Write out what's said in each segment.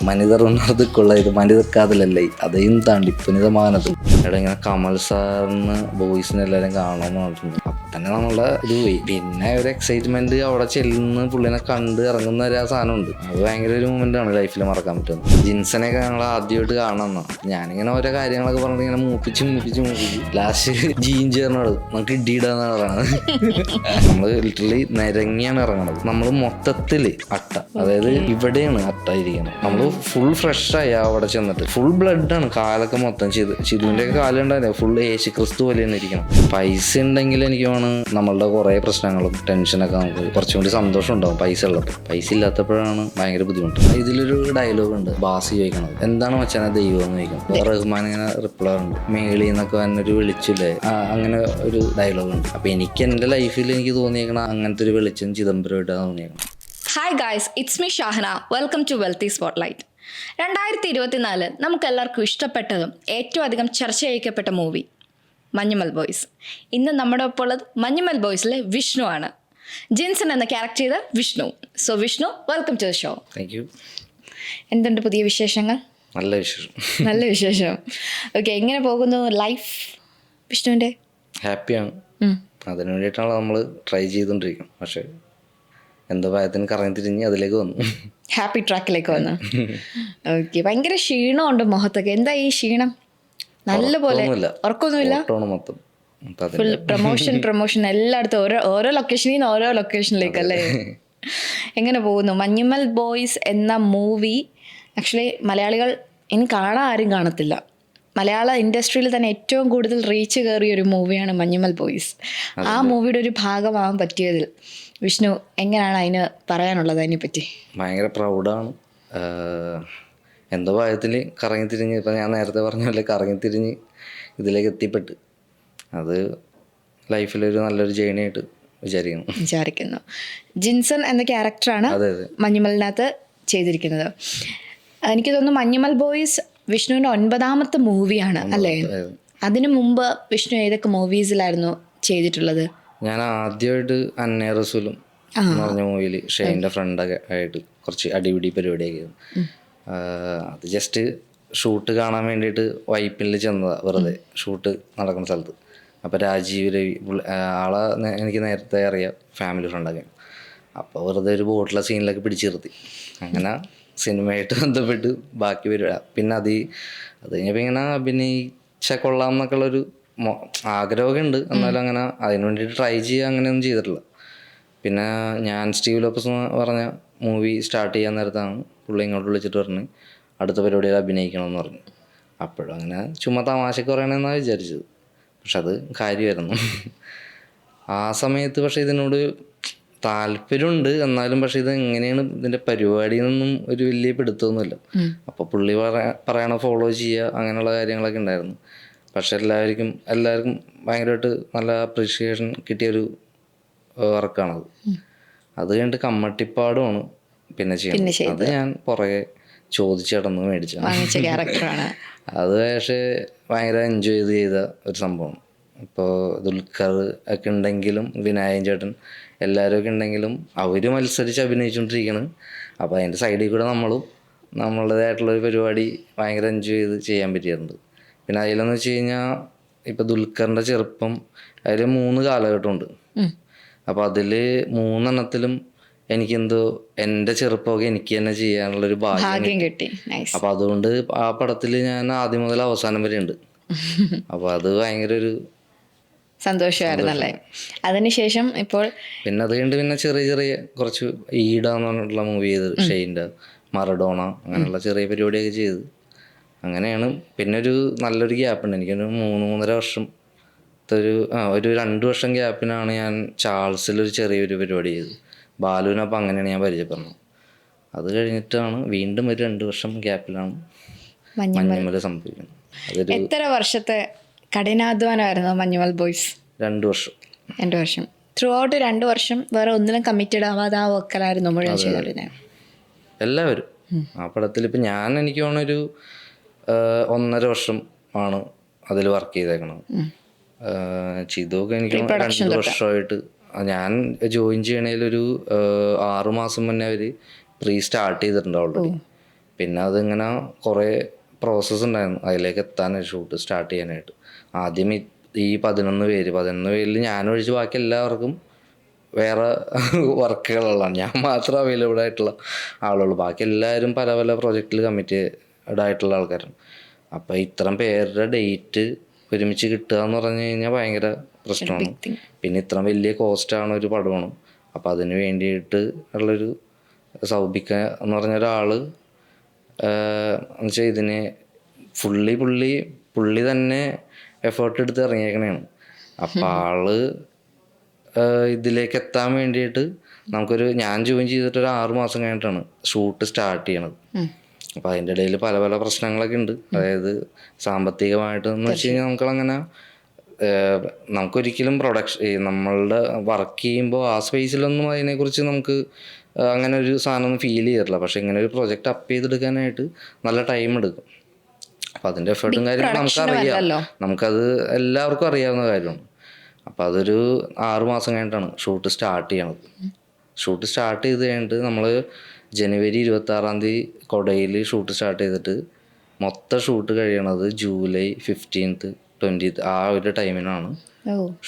മനിതർ ഉണർന്നുകൊള്ള ഇത് മനിതർ കാതലല്ലേ അதையும் താണ്ടി പുനിതമാനത്. എടാ ഇങ്ങനെ കമൽ സാറിന് ബോയ്സിനെ എല്ലാവരും കാണുമെന്ന് പറഞ്ഞിട്ടുണ്ട്. അപ്പം തന്നെ നമ്മളുടെ ഇത് പോയി. പിന്നെ ഒരു എക്സൈറ്റ്മെന്റ് അവിടെ ചെല്ലുന്ന പുള്ളിനെ കണ്ട് ഇറങ്ങുന്ന ഒരു സാധനമുണ്ട്. അത് ഭയങ്കര ഒരു മൂമെന്റ് ആണ് ലൈഫിൽ മറക്കാൻ പറ്റുന്നത്. ജിൻസനെയൊക്കെ ഞങ്ങൾ ആദ്യമായിട്ട് കാണാമെന്നാ. ഞാനിങ്ങനെ ഓരോ കാര്യങ്ങളൊക്കെ പറഞ്ഞിട്ട് ഇങ്ങനെ മൂപ്പിച്ച് ലാസ്റ്റ് ജീൻ ചേർന്നോട് നമുക്ക് ഇടിയിടാന്നാണ് പറയുന്നത്. നമ്മള് ലിറ്ററലി നിരങ്ങിയാണ് ഇറങ്ങണത്. നമ്മള് മൊത്തത്തില് അട്ട, അതായത് ഇവിടെയാണ് അട്ട ഇരിക്കുന്നത്. നമ്മള് ഫുൾ ഫ്രഷായി അവിടെ ചെന്നിട്ട് ഫുൾ ബ്ലഡാണ് കാലൊക്കെ മൊത്തം ചിതുവിന്റെ ഒക്കെ കാലുണ്ടായിരുന്നു ഫുൾ യേശു ക്രിസ്തു പോലെയാണ് ഇരിക്കണം. പൈസ ഉണ്ടെങ്കിൽ എനിക്ക് തോന്നുന്നു നമ്മളുടെ കുറെ പ്രശ്നങ്ങളും ടെൻഷനൊക്കെ നമുക്ക് കുറച്ചും കൂടി സന്തോഷം ഉണ്ടാവും പൈസ ഉള്ളപ്പോൾ. പൈസ ഇല്ലാത്തപ്പോഴാണ് ഭയങ്കര ബുദ്ധിമുട്ട്. ഇതിലൊരു ഡയലോഗ് ഉണ്ട് ബാസി ചോദിക്കണത്, എന്താണ് മച്ചാനെ ദൈവം എന്ന് ചോദിക്കണം. റഹ്മാൻ ഇങ്ങനെ റിപ്ലൈ ഉണ്ട്, മേളി എന്നൊക്കെ വന്നൊരു വിളിച്ചില്ലേ, അങ്ങനെ ഒരു ഡയലോഗ് ഉണ്ട്. അപ്പൊ എനിക്ക് എന്റെ ലൈഫിൽ എനിക്ക് തോന്നിയേക്കണം അങ്ങനത്തെ ഒരു വെളിച്ചം ചിദംബരമായിട്ടാണ് തോന്നിയേക്കണം. Hi guys, it's me Shahana. Welcome to wealthy spotlight. 2024 നമുക്കെല്ലാവർക്കും ഇഷ്ടപ്പെട്ടതും ഏറ്റവും അധികം ചർച്ച ചെയ്യപ്പെട്ട മൂവി മഞ്ഞുമൽ ബോയ്സ്. ഇന്ന് നമ്മുടെ ഒപ്പം ഉള്ളത് മഞ്ഞുമൽ ബോയ്സിലെ വിഷ്ണു ആണ്. ജിൻസൺ എന്ന ക്യാരക്ടർ ചെയ്ത Vishnu. So Vishnu, welcome to the show. Thank you. എന്തുണ്ട് പുതിയ വിശേഷങ്ങൾ? നല്ല വിശേഷം. നല്ല വിശേഷം. ഓക്കെ, എങ്ങനെ പോകുന്നു ലൈഫ് വിഷ്ണുവിൻ്റെ? ഹാപ്പിയാണ്. അതിനു വേണ്ടിയിട്ടാണ് നമ്മൾ ട്രൈ ചെയ്തുകൊണ്ടിരിക്കുന്നത്. പക്ഷേ എന്തോ ഭയത്തിന് കറങ്ങി തിരിഞ്ഞ് അതിലേക്ക് വന്നു, ഹാപ്പി ട്രാക്കിലേക്ക് വന്നു. ഓക്കെ, ഭയങ്കര ക്ഷീണമുണ്ട് മുഖത്തൊക്കെ. എന്താ ഈ ക്ഷീണം? നല്ലപോലെ ഉറക്കമൊന്നുമില്ല. മൊത്തം ഫുൾ പ്രൊമോഷൻ എല്ലായിടത്തും ഓരോ ലൊക്കേഷനിൽ നിന്ന് ഓരോ ലൊക്കേഷനിലേക്ക് അല്ലേ? എങ്ങനെ പോകുന്നു മഞ്ഞുമൽ ബോയ്സ് എന്ന മൂവി? ആക്ച്വലി മലയാളികൾ ഇനി കാണാൻ ആരും കാണത്തില്ല. മലയാള ഇൻഡസ്ട്രിയിൽ തന്നെ ഏറ്റവും കൂടുതൽ റീച്ച് കയറിയ ഒരു മൂവിയാണ് മഞ്ഞുമൽ ബോയ്സ്. ആ മൂവിയുടെ ഒരു ഭാഗമാകാൻ പറ്റിയതിൽ വിഷ്ണു എങ്ങനെയാണ് അതിന് പറയാനുള്ളത്? അതിനെപ്പറ്റി ഭയങ്കര പ്രൗഡാണ്. എന്തോ ഭയത്തിൽ കറങ്ങിത്തിരിഞ്ഞ്, ഇപ്പം ഞാൻ നേരത്തെ പറഞ്ഞ പോലെ കറങ്ങിത്തിരിഞ്ഞ് ഇതിലേക്ക് എത്തിപ്പെട്ട്, അത് ലൈഫിലൊരു നല്ലൊരു ജേണി ആയിട്ട് വിചാരിക്കുന്നു. ജിൻസൺ എന്ന ക്യാരക്ടറാണ് മഞ്ഞുമലിനകത്ത് ചെയ്തിരിക്കുന്നത്. എനിക്ക് തോന്നുന്നു മഞ്ഞുമൽ ബോയ്സ് വിഷ്ണുവിൻ്റെ 9ാമത്തെ മൂവിയാണ് അല്ലേ? അതിനു മുമ്പ് വിഷ്ണു ഏതൊക്കെ മൂവീസിലായിരുന്നു ചെയ്തിട്ടുള്ളത്? ഞാൻ ആദ്യമായിട്ട് അന്നേ റസൂലും എന്ന് പറഞ്ഞ മൂവിയിൽ ഷെയ്ൻ്റെ ഫ്രണ്ടൊക്കെ ആയിട്ട് കുറച്ച് അടിപിടി പരിപാടിയൊക്കെ ആയിരുന്നു. അത് ജസ്റ്റ് ഷൂട്ട് കാണാൻ വേണ്ടിയിട്ട് വൈപ്പിനിൽ ചെന്നതാണ്, വെറുതെ ഷൂട്ട് നടക്കുന്ന സ്ഥലത്ത്. അപ്പോൾ രാജീവ് രവി ആളെ എനിക്ക് നേരത്തെ അറിയാം, ഫാമിലി ഫ്രണ്ടൊക്കെ. അപ്പോൾ വെറുതെ ഒരു ബോട്ടിലെ സീനിലൊക്കെ പിടിച്ചു നിർത്തി. അങ്ങനെ സിനിമയായിട്ട് ബന്ധപ്പെട്ട് ബാക്കി പരിപാടി. പിന്നെ അത് കഴിഞ്ഞപ്പോൾ ഇങ്ങനെ അഭിനയിച്ച കൊള്ളാം എന്നൊക്കെയുള്ളൊരു ആഗ്രഹമൊക്കെ ഉണ്ട്. എന്നാലും അങ്ങനെ അതിന് വേണ്ടിയിട്ട് ട്രൈ ചെയ്യുക അങ്ങനെയൊന്നും ചെയ്തിട്ടില്ല. പിന്നെ ഞാൻ സ്റ്റീവ് ലോപ്പസ് പറഞ്ഞ മൂവി സ്റ്റാർട്ട് ചെയ്യാൻ നേരത്താണ് പുള്ളി ഇങ്ങോട്ട് വിളിച്ചിട്ട് പറഞ്ഞ് അടുത്ത പരിപാടിയിൽ അഭിനയിക്കണമെന്ന് പറഞ്ഞു. അപ്പോഴും അങ്ങനെ ചുമ്മാ തമാശക്ക് പറയണമെന്നാണ് വിചാരിച്ചത്. പക്ഷെ അത് കാര്യമായിരുന്നു ആ സമയത്ത്. പക്ഷേ ഇതിനോട് താല്പര്യമുണ്ട്, എന്നാലും പക്ഷെ ഇത് എങ്ങനെയാണ് ഇതിൻ്റെ പരിപാടിയെന്നൊന്നും ഒരു വലിയ പിടുത്തമൊന്നുമില്ല. അപ്പോൾ പുള്ളി പറയണ ഫോളോ ചെയ്യുക അങ്ങനെയുള്ള കാര്യങ്ങളൊക്കെ ഉണ്ടായിരുന്നു. പക്ഷെ എല്ലാവർക്കും ഭയങ്കരമായിട്ട് നല്ല അപ്രീഷിയേഷൻ കിട്ടിയൊരു വർക്കാണത്. അത് കഴിഞ്ഞിട്ട് കമ്മട്ടിപ്പാടുമാണ് പിന്നെ ചെയ്യുന്നത്. അത് ഞാൻ പുറകെ ചോദിച്ചു കിടന്ന് മേടിച്ച ക്യാരക്ടറാണ് അത്. പക്ഷേ ഭയങ്കര എൻജോയ് ചെയ്ത ഒരു സംഭവമാണ്. ഇപ്പോൾ ദുൽഖർ ഒക്കെ ഉണ്ടെങ്കിലും വിനായകൻ ചേട്ടൻ എല്ലാവരും ഒക്കെ ഉണ്ടെങ്കിലും അവർ മത്സരിച്ച് അഭിനയിച്ചുകൊണ്ടിരിക്കുകയാണ്. അപ്പോൾ അതിൻ്റെ സൈഡിൽ കൂടെ നമ്മളുടേതായിട്ടുള്ളൊരു പരിപാടി ഭയങ്കര എൻജോയ് ചെയ്ത് ചെയ്യാൻ പറ്റിയിട്ടുണ്ട്. പിന്നെ അതിലെന്ന് വെച്ച് കഴിഞ്ഞാൽ ഇപ്പം ദുൽഖറിൻ്റെ ചെറുപ്പം, അതിൽ 3 കാലഘട്ടമുണ്ട്. അപ്പോൾ അതിൽ 3 എനിക്കെന്തോ എൻ്റെ ചെറുപ്പമൊക്കെ എനിക്ക് തന്നെ ചെയ്യാനുള്ളൊരു ഭാഗ്യം കിട്ടി. അപ്പോൾ അതുകൊണ്ട് ആ പടത്തിൽ ഞാൻ ആദ്യം മുതൽ അവസാനം വരെ ഉണ്ട്. അപ്പോൾ അത് ഭയങ്കര ഒരു സന്തോഷമായിരുന്നല്ലേ? അതിനുശേഷം ഇപ്പോൾ പിന്നെ അത് കഴിഞ്ഞിട്ട് പിന്നെ ചെറിയ കുറച്ച് ഈടാന്ന് പറഞ്ഞിട്ടുള്ള മൂവി ചെയ്ത് ഷെയ്ൻ്റെ മറഡോണ അങ്ങനെയുള്ള ചെറിയ പരിപാടിയൊക്കെ ചെയ്ത് അങ്ങനെയാണ്. പിന്നെ ഒരു നല്ലൊരു ഗ്യാപ്പുണ്ട്. എനിക്കൊരു 3-3.5 വർഷത്തെ ഒരു 2 വർഷം ഗ്യാപ്പിനാണ് ഞാൻ ചാൾസിലൊരു ചെറിയൊരു പരിപാടി ചെയ്തത്. ബാലുവിനപ്പം അങ്ങനെയാണ് ഞാൻ പരിചയപ്പെടുന്നത്. അത് കഴിഞ്ഞിട്ടാണ് വീണ്ടും ഒരു 2 വർഷം ഗ്യാപ്പിലാണ് മഞ്ഞുമൽ സംഭവിക്കുന്നത്. അതൊരു എത്ര വർഷത്തെ കഠിനാധ്വാനമായിരുന്നു മഞ്ഞുമൽ ബോയ്സ്? 2 വർഷം. 2 വർഷം ത്രൂ ഔട്ട് 2 വർഷം വേറെ ഒന്നിനും കമ്മിറ്റഡ് ആവാതെ ആ വക്കലായിരുന്നു മുഴുവൻ ചെയ്തോണ്ടിരുന്നത് എല്ലാവരും. ആ പടത്തിൽ ഇപ്പം എനിക്ക് തോന്നുന്നൊരു 1.5 വർഷം ആണ് അതിൽ വർക്ക് ചെയ്തേക്കണത്. ചിതൊക്കെ എനിക്ക് 2 വർഷമായിട്ട്. ഞാൻ ജോയിൻ ചെയ്യണേലൊരു 6 മാസം മുന്നേ അവർ സ്റ്റാർട്ട് ചെയ്തിട്ടുണ്ട് ഓൾറെഡി. പിന്നെ അതിങ്ങനെ കുറേ പ്രോസസ്സ് ഉണ്ടായിരുന്നു അതിലേക്ക് എത്താനായിട്ട്, ഷൂട്ട് സ്റ്റാർട്ട് ചെയ്യാനായിട്ട്. ആദ്യം ഈ 11 പേരിൽ ഞാനൊഴിച്ച് ബാക്കി എല്ലാവർക്കും വേറെ വർക്കുകളുള്ളതാണ്. ഞാൻ മാത്രം അവൈലബിൾ ആയിട്ടുള്ള ആളുള്ളൂ. ബാക്കി എല്ലാവരും പല പല പ്രൊജക്റ്റിൽ കമ്മിറ്റഡ് ആയിട്ടുള്ള ആൾക്കാരാണ്. അപ്പോൾ ഇത്രയും പേരുടെ ഡേറ്റ് ഒരുമിച്ച് കിട്ടുക എന്ന് പറഞ്ഞു കഴിഞ്ഞാൽ ഭയങ്കര പ്രശ്നമാണ്. പിന്നെ ഇത്ര വലിയ കോസ്റ്റാണ് ഒരു പടമാണ്. അപ്പോൾ അതിന് വേണ്ടിയിട്ട് ഉള്ളൊരു സൗബിക്ക എന്ന് പറഞ്ഞ ഒരാൾ എന്നുവെച്ചാൽ ഇതിന് പുള്ളി തന്നെ എഫേർട്ട് എടുത്ത് ഇറങ്ങിയേക്കണേണ്. അപ്പോൾ ആള് ഇതിലേക്ക് എത്താൻ വേണ്ടിയിട്ട് ഞാൻ ജോയിൻ ചെയ്തിട്ട് ഒരു 6 മാസം കഴിഞ്ഞിട്ടാണ് ഷൂട്ട് സ്റ്റാർട്ട് ചെയ്യണത്. അപ്പോൾ അതിൻ്റെ ഇടയിൽ പല പല പ്രശ്നങ്ങളൊക്കെ ഉണ്ട്. അതായത് സാമ്പത്തികമായിട്ട് എന്ന് വെച്ച് കഴിഞ്ഞാൽ നമുക്കൊരിക്കലും നമ്മളുടെ വർക്ക് ചെയ്യുമ്പോൾ ആ സ്പേസിലൊന്നും അതിനെക്കുറിച്ച് നമുക്ക് അങ്ങനെ ഒരു സാധനമൊന്നും ഫീൽ ചെയ്യാറില്ല. പക്ഷെ ഇങ്ങനെ ഒരു പ്രൊജക്റ്റ് അപ്പ് ചെയ്തെടുക്കാനായിട്ട് നല്ല ടൈം എടുക്കും. അപ്പം അതിൻ്റെ എഫേർട്ടും കാര്യങ്ങളും നമുക്കറിയാം, നമുക്കത് എല്ലാവർക്കും അറിയാവുന്ന കാര്യമാണ്. അപ്പം അതൊരു 6 മാസം കഴിഞ്ഞിട്ടാണ് ഷൂട്ട് സ്റ്റാർട്ട് ചെയ്യണത്. ഷൂട്ട് സ്റ്റാർട്ട് ചെയ്ത് കഴിഞ്ഞിട്ട് നമ്മൾ ജനുവരി 26 കൊടയിൽ ഷൂട്ട് സ്റ്റാർട്ട് ചെയ്തിട്ട് മൊത്തം ഷൂട്ട് കഴിയണത് ജൂലൈ 15th 20th ആ ഒരു ടൈമിനാണ്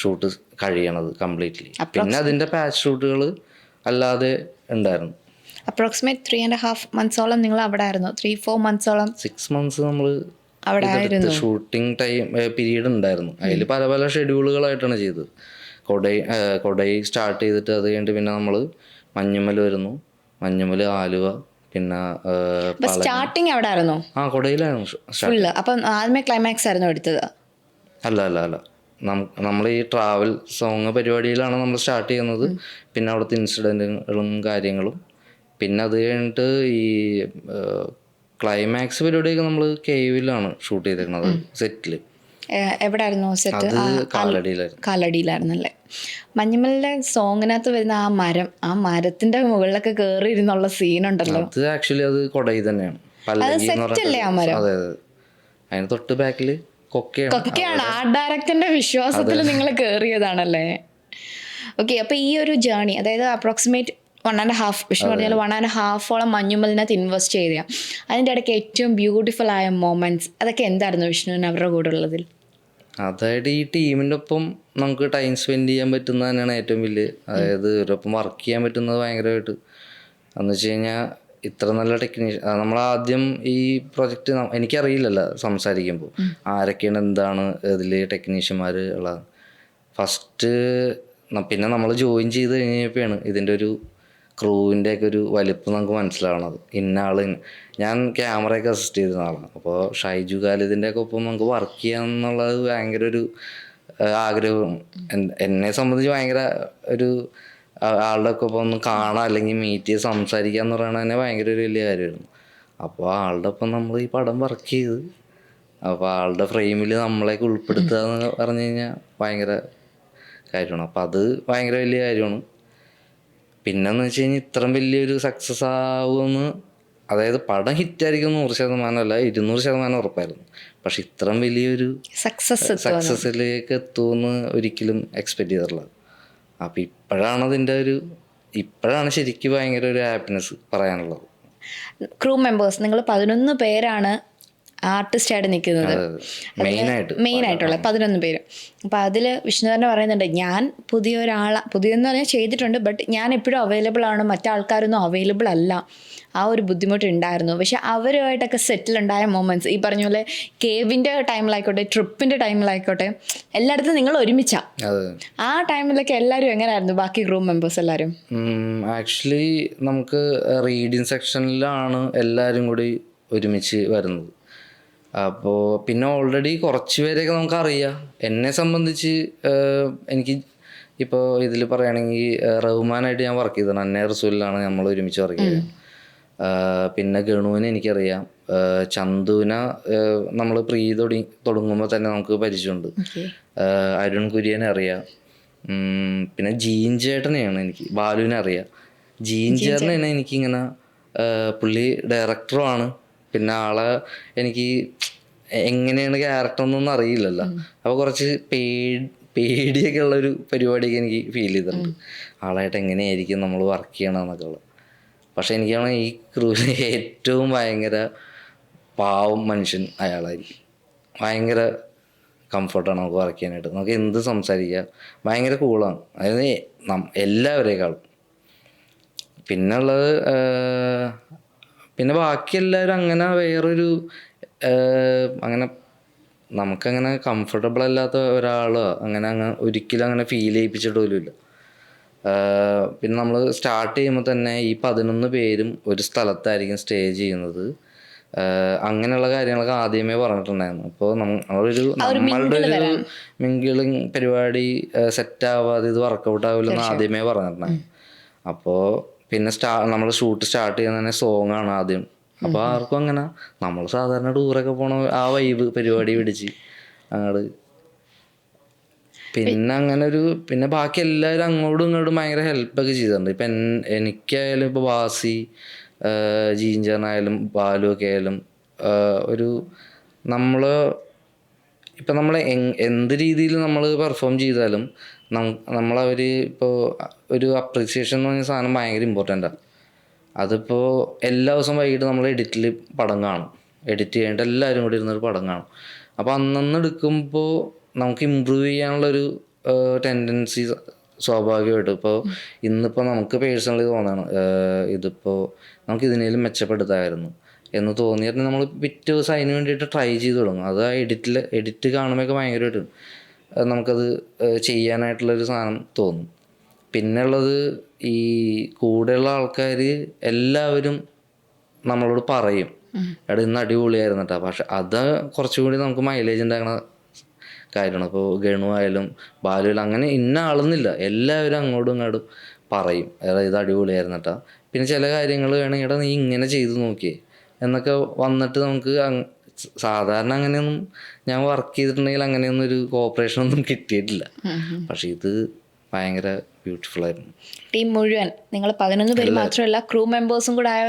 ഷൂട്ട് കഴിയണത് കംപ്ലീറ്റ്ലി. പിന്നെ അതിൻ്റെ പാച്ച് ഷൂട്ടുകൾ അല്ലാതെ ഉണ്ടായിരുന്നു. അപ്രോക്സിമേറ്റ് 3.5 months നിങ്ങൾ അവിടെ ആയിരുന്നു? 3-4 months 6 months നമ്മൾ അവിടെ ആയിരുന്നു. ഷൂട്ടിംഗ് ടൈം പീരീഡ് ഉണ്ടായിരുന്നു. അതിൽ പല പല ഷെഡ്യൂളുകളായിട്ടാണ് ചെയ്തത്. കൊടൈ സ്റ്റാർട്ട് ചെയ്തിട്ട് അത് കഴിഞ്ഞിട്ട് പിന്നെ നമ്മൾ മഞ്ഞുമൽ വരുന്നു, മഞ്ഞുമൽ, ആലുവ, പിന്നെ സ്റ്റാർട്ടിങ് അവിടെ ആയിരുന്നു. കൊടയിലായിരുന്നു. അപ്പം ആദ്യമേ ക്ലൈമാക്സ് ആയിരുന്നു എടുത്തത്? അല്ല നമ്മൾ ഈ ട്രാവൽ സോങ് പരിപാടിയിലാണ് നമ്മൾ സ്റ്റാർട്ട് ചെയ്യുന്നത്. പിന്നെ അവിടുത്തെ ഇൻസിഡൻറ്റുകളും കാര്യങ്ങളും, പിന്നെ അത് കഴിഞ്ഞിട്ട് ഈ ക്ലൈമാക്സ് പരിപാടിയൊക്കെ നമ്മൾ കേവിലാണ് ഷൂട്ട് ചെയ്തേക്കുന്നത്. സെറ്റിൽ എവിടെയായിരുന്നു സെറ്റ്? കാലടിയിലായിരുന്നല്ലേ. മഞ്ഞുമലിന്റെ സോങ്ങിനകത്ത് വരുന്ന ആ മരത്തിന്റെ മുകളിലൊക്കെ കയറി ഇരുന്നുള്ള സീനുണ്ടല്ലോ, അത് ആക്ച്വലി അത് കൊടൈ തന്നെയാണ്. സെറ്റല്ലേ ആ മരം? അതെ, അതിന് തൊട്ട് ബാക്കിൽ കൊക്കയാണ്. ആ ഡയറക്ടറിന്റെ വിശ്വാസത്തിൽ നിങ്ങൾ കയറിയതാണല്ലേ. ഓക്കെ. അപ്പൊ ഈ ഒരു ജേർണി, അതായത് അപ്രോക്സിമേറ്റ് 1.5 വിഷ്ണു പറഞ്ഞാൽ 1.5 മഞ്ഞുമലിനകത്ത് ഇൻവെസ്റ്റ് ചെയ്ത, അതിൻ്റെ ഇടയ്ക്ക് ഏറ്റവും ബ്യൂട്ടിഫുൾ ആയ മൊമെന്റ്സ് അതൊക്കെ എന്തായിരുന്നു വിഷ്ണുവിന് അവരുടെ കൂടെ ഉള്ളതിൽ? അതായത് ഈ ടീമിൻ്റെ ഒപ്പം നമുക്ക് ടൈം സ്പെൻഡ് ചെയ്യാൻ പറ്റുന്നത് തന്നെയാണ് ഏറ്റവും വലിയ. അതായത് ഇവരൊപ്പം വർക്ക് ചെയ്യാൻ പറ്റുന്നത് ഭയങ്കരമായിട്ട് എന്ന് വെച്ച് കഴിഞ്ഞാൽ ഇത്ര നല്ല ടെക്നീഷ്യൻ. നമ്മളാദ്യം ഈ പ്രൊജക്റ്റ് എനിക്കറിയില്ലല്ലോ സംസാരിക്കുമ്പോൾ ആരൊക്കെയാണ് എന്താണ് ഇതിൽ ടെക്നീഷ്യന്മാർ ഉള്ളത്. ഫസ്റ്റ് പിന്നെ നമ്മൾ ജോയിൻ ചെയ്ത് കഴിഞ്ഞപ്പോഴാണ് ഇതിൻ്റെ ഒരു ക്രൂവിൻ്റെ ഒക്കെ ഒരു വലിപ്പം നമുക്ക് മനസ്സിലാവണത്. ഇന്ന ആൾ, ഞാൻ ക്യാമറയൊക്കെ അസിസ്റ്റ് ചെയ്തിരുന്ന ആളാണ്. അപ്പോൾ ഷൈജു ഖാലിദിൻ്റെ ഒക്കെ ഒപ്പം നമുക്ക് വർക്ക് ചെയ്യാമെന്നുള്ളത് ഭയങ്കര ഒരു ആഗ്രഹം. എന്നെ സംബന്ധിച്ച് ഭയങ്കര ഒരു ആളുടെ ഒക്കെ ഒപ്പം ഒന്ന് കാണാം, അല്ലെങ്കിൽ മീറ്റ് ചെയ്ത് സംസാരിക്കുക എന്ന് പറയുന്നത് തന്നെ ഭയങ്കര ഒരു വലിയ കാര്യമായിരുന്നു. അപ്പോൾ ആളുടെ ഒപ്പം നമ്മൾ ഈ പടം വർക്ക് ചെയ്ത്, അപ്പോൾ ആളുടെ ഫ്രെയിമിൽ നമ്മളെയൊക്കെ ഉൾപ്പെടുത്തുക എന്ന് പറഞ്ഞു കഴിഞ്ഞാൽ ഭയങ്കര കാര്യമാണ്. അപ്പോൾ അത് ഭയങ്കര വലിയ കാര്യമാണ്. പിന്നെന്ന് വെച്ച് കഴിഞ്ഞാൽ ഇത്രയും വലിയൊരു സക്സസ് ആവുമെന്ന്, അതായത് പടം ഹിറ്റായിരിക്കും 100% അല്ല 200% ഉറപ്പായിരുന്നു. പക്ഷെ ഇത്രയും വലിയൊരു സക്സസ്സിലേക്ക് എത്തുമെന്ന് ഒരിക്കലും എക്സ്പെക്ട് ചെയ്തിട്ടുള്ളത്. അപ്പം ഇപ്പോഴാണ് ശരിക്കും ഭയങ്കര ഒരു ഹാപ്പിനെസ് പറയാനുള്ളത്. ക്രൂ മെമ്പേഴ്സ് നിങ്ങൾ 11 പേരാണ് ആർട്ടിസ്റ്റായിട്ട് നിൽക്കുന്നത്, മെയിനായിട്ടുള്ള 11 പേര്. അപ്പോൾ അതിൽ വിഷ്ണു തന്നെ പറയുന്നുണ്ട്, ഞാൻ പുതിയെന്ന് പറഞ്ഞാൽ ചെയ്തിട്ടുണ്ട്, ബട്ട് ഞാൻ എപ്പോഴും അവൈലബിൾ ആണ്, മറ്റാൾക്കാരൊന്നും അവൈലബിൾ അല്ല. ആ ഒരു ബുദ്ധിമുട്ടുണ്ടായിരുന്നു. പക്ഷെ അവരുമായിട്ടൊക്കെ സെറ്റിലുണ്ടായ മൊമെൻറ്റ്സ്, ഈ പറഞ്ഞ പോലെ കേവിൻ്റെ ടൈമിലായിക്കോട്ടെ, ട്രിപ്പിൻ്റെ ടൈമിലായിക്കോട്ടെ, എല്ലായിടത്തും നിങ്ങൾ ഒരുമിച്ചാ. ആ ടൈമിലൊക്കെ എല്ലാവരും എങ്ങനെയായിരുന്നു ബാക്കി ക്രൂ മെമ്പേഴ്സ് എല്ലാവരും? ആക്ച്വലി നമുക്ക് റീഡിങ് സെക്ഷനിലാണ് എല്ലാവരും കൂടി ഒരുമിച്ച് വരുന്നത്. അപ്പോൾ പിന്നെ ഓൾറെഡി കുറച്ച് പേരെയൊക്കെ നമുക്കറിയാം. എന്നെ സംബന്ധിച്ച് എനിക്ക് ഇപ്പോൾ ഇതിൽ പറയുകയാണെങ്കിൽ റഹ്മാനായിട്ട് ഞാൻ വർക്ക് ചെയ്തതാണ്. അന്നേ റസൂലിലാണ് നമ്മൾ ഒരുമിച്ച് വർക്ക് ചെയ്തത്. പിന്നെ ഗണുവിനെ എനിക്കറിയാം, ചന്തുവിനെ നമ്മൾ തുടങ്ങുമ്പോൾ തന്നെ നമുക്ക് പരിചയമുണ്ട്. അരുൺ കുര്യനെ അറിയാം. പിന്നെ ജീൻ ചേട്ടനെയാണ് എനിക്ക്, ബാലുവിനെ അറിയാം. ജീൻ ചേട്ടനെയാണ് എനിക്കിങ്ങനെ, പുള്ളി ഡയറക്ടറുമാണ്. പിന്നെ ആളെ എനിക്ക് എങ്ങനെയാണ് ക്യാരക്ടർ എന്നൊന്നും അറിയില്ലല്ലോ. അപ്പോൾ കുറച്ച് പേടിയൊക്കെ ഉള്ളൊരു പരിപാടിയൊക്കെ എനിക്ക് ഫീൽ ചെയ്തിട്ടുണ്ട്. ആളായിട്ട് എങ്ങനെയായിരിക്കും നമ്മൾ വർക്ക് ചെയ്യണമെന്നൊക്കെ ഉള്ളത്. പക്ഷെ എനിക്കാണ് ഈ ക്രൂവിൽ ഏറ്റവും ഭയങ്കര പാവം മനുഷ്യൻ അയാളായിരിക്കും. ഭയങ്കര കംഫർട്ടാണ് നമുക്ക് വർക്ക് ചെയ്യാനായിട്ട്. നമുക്ക് എന്ത് സംസാരിക്കാം, ഭയങ്കര കൂളാണ്. അതായത് എല്ലാവരേക്കാളും. പിന്നെ ഉള്ളത് പിന്നെ ബാക്കി എല്ലാവരും അങ്ങനെ വേറൊരു അങ്ങനെ നമുക്കങ്ങനെ കംഫർട്ടബിൾ അല്ലാത്ത ഒരാളോ അങ്ങനെ ഒരിക്കലും അങ്ങനെ ഫീൽ ചെയ്യിപ്പിച്ചിട്ട് പോലുമില്ല. പിന്നെ നമ്മൾ സ്റ്റാർട്ട് ചെയ്യുമ്പോൾ തന്നെ ഈ 11 പേരും ഒരു സ്ഥലത്തായിരിക്കും സ്റ്റേ ചെയ്യുന്നത്. അങ്ങനെയുള്ള കാര്യങ്ങളൊക്കെ ആദ്യമേ പറഞ്ഞിട്ടുണ്ടായിരുന്നു. അപ്പോൾ നമ്മളൊരു നമ്മളുടെ ഒരു മിങ്കിളിങ് പരിപാടി സെറ്റ് ആവാതെ ഇത് വർക്കൗട്ട് ആവില്ലെന്ന് ആദ്യമേ പറഞ്ഞിട്ടുണ്ടായിരുന്നു. അപ്പോൾ പിന്നെ നമ്മൾ ഷൂട്ട് സ്റ്റാർട്ട് ചെയ്യുന്ന തന്നെ സോങ് ആണ് ആദ്യം. അപ്പോൾ ആർക്കും അങ്ങനെ നമ്മൾ സാധാരണ ടൂറൊക്കെ പോണ ആ വൈബ് പരിപാടി പിടിച്ച് അങ്ങോട്ട്. പിന്നെ അങ്ങനെ പിന്നെ ബാക്കി എല്ലാവരും അങ്ങോട്ടും ഇങ്ങോട്ടും ഭയങ്കര ഹെൽപ്പൊക്കെ ചെയ്തിട്ടുണ്ട്. ഇപ്പം എനിക്കായാലും ഇപ്പോൾ ബാസി, ജീഞ്ചനായാലും ബാലുവൊക്കെ ആയാലും ഇപ്പം നമ്മൾ എന്ത് രീതിയിൽ നമ്മൾ പെർഫോം ചെയ്താലും നമ്മളവർ ഇപ്പോൾ ഒരു അപ്രിസിയേഷൻ എന്ന് പറഞ്ഞ സാധനം ഭയങ്കര ഇമ്പോർട്ടൻ്റാണ്. അതിപ്പോൾ എല്ലാ ദിവസവും വൈകിട്ട് നമ്മൾ എഡിറ്റിൽ പടം കാണും. എഡിറ്റ് ചെയ്യേണ്ട എല്ലാവരും കൂടി ഇരുന്നൊരു പടം കാണും. അപ്പോൾ അന്നന്ന് എടുക്കുമ്പോൾ നമുക്ക് ഇമ്പ്രൂവ് ചെയ്യാനുള്ളൊരു ടെൻഡൻസി സ്വാഭാവികമായിട്ടും. ഇപ്പോൾ ഇന്നിപ്പോൾ നമുക്ക് പേഴ്സണലി തോന്നാണ് ഇതിപ്പോൾ നമുക്ക് ഇതിനേലും മെച്ചപ്പെടുത്താമായിരുന്നു എന്ന് തോന്നിയിട്ട് നമ്മൾ പിറ്റേ ദിവസം അതിന് വേണ്ടിയിട്ട് ട്രൈ ചെയ്ത് തുടങ്ങും. അത് ആ എഡിറ്റ് കാണുമ്പോഴൊക്കെ ഭയങ്കരമായിട്ട് നമുക്കത് ചെയ്യാനായിട്ടുള്ളൊരു സാധനം തോന്നും. പിന്നെ ഉള്ളത് ഈ കൂടെയുള്ള ആൾക്കാർ എല്ലാവരും നമ്മളോട് പറയും എടാ ഇന്ന് അടിപൊളിയായിരുന്നു കേട്ടോ. പക്ഷെ അത് കുറച്ചുകൂടി നമുക്ക് മൈലേജ് ഉണ്ടാക്കണ കാര്യമാണ്. ഇപ്പോൾ ഗണു ആയാലും ബാലു ആയാലും അങ്ങനെ ഇന്ന ആളെന്നില്ല, എല്ലാവരും അങ്ങോട്ടും ഇങ്ങോട്ടും പറയും എടാ ഇത് അടിപൊളിയായിരുന്നു കേട്ടോ. പിന്നെ ചില കാര്യങ്ങൾ വേണമെങ്കിൽ എടാ നീ ഇങ്ങനെ ചെയ്ത് നോക്കിയേ എന്നൊക്കെ വന്നിട്ട് നമുക്ക് സാധാരണ അങ്ങനെയൊന്നും ഞാൻ വർക്ക് ചെയ്തിട്ടുണ്ടെങ്കിൽ അങ്ങനെയൊന്നും ഒരു കോപ്പറേഷനൊന്നും കിട്ടിയിട്ടില്ല. പക്ഷെ ഇത് ഭയങ്കര ബ്യൂട്ടിഫുൾ ആയിരുന്നു. ടീം മുഴുവൻ നിങ്ങൾ 11 പേര് മാത്രമല്ല ക്രൂ മെമ്പേഴ്സും കൂടെ ആയ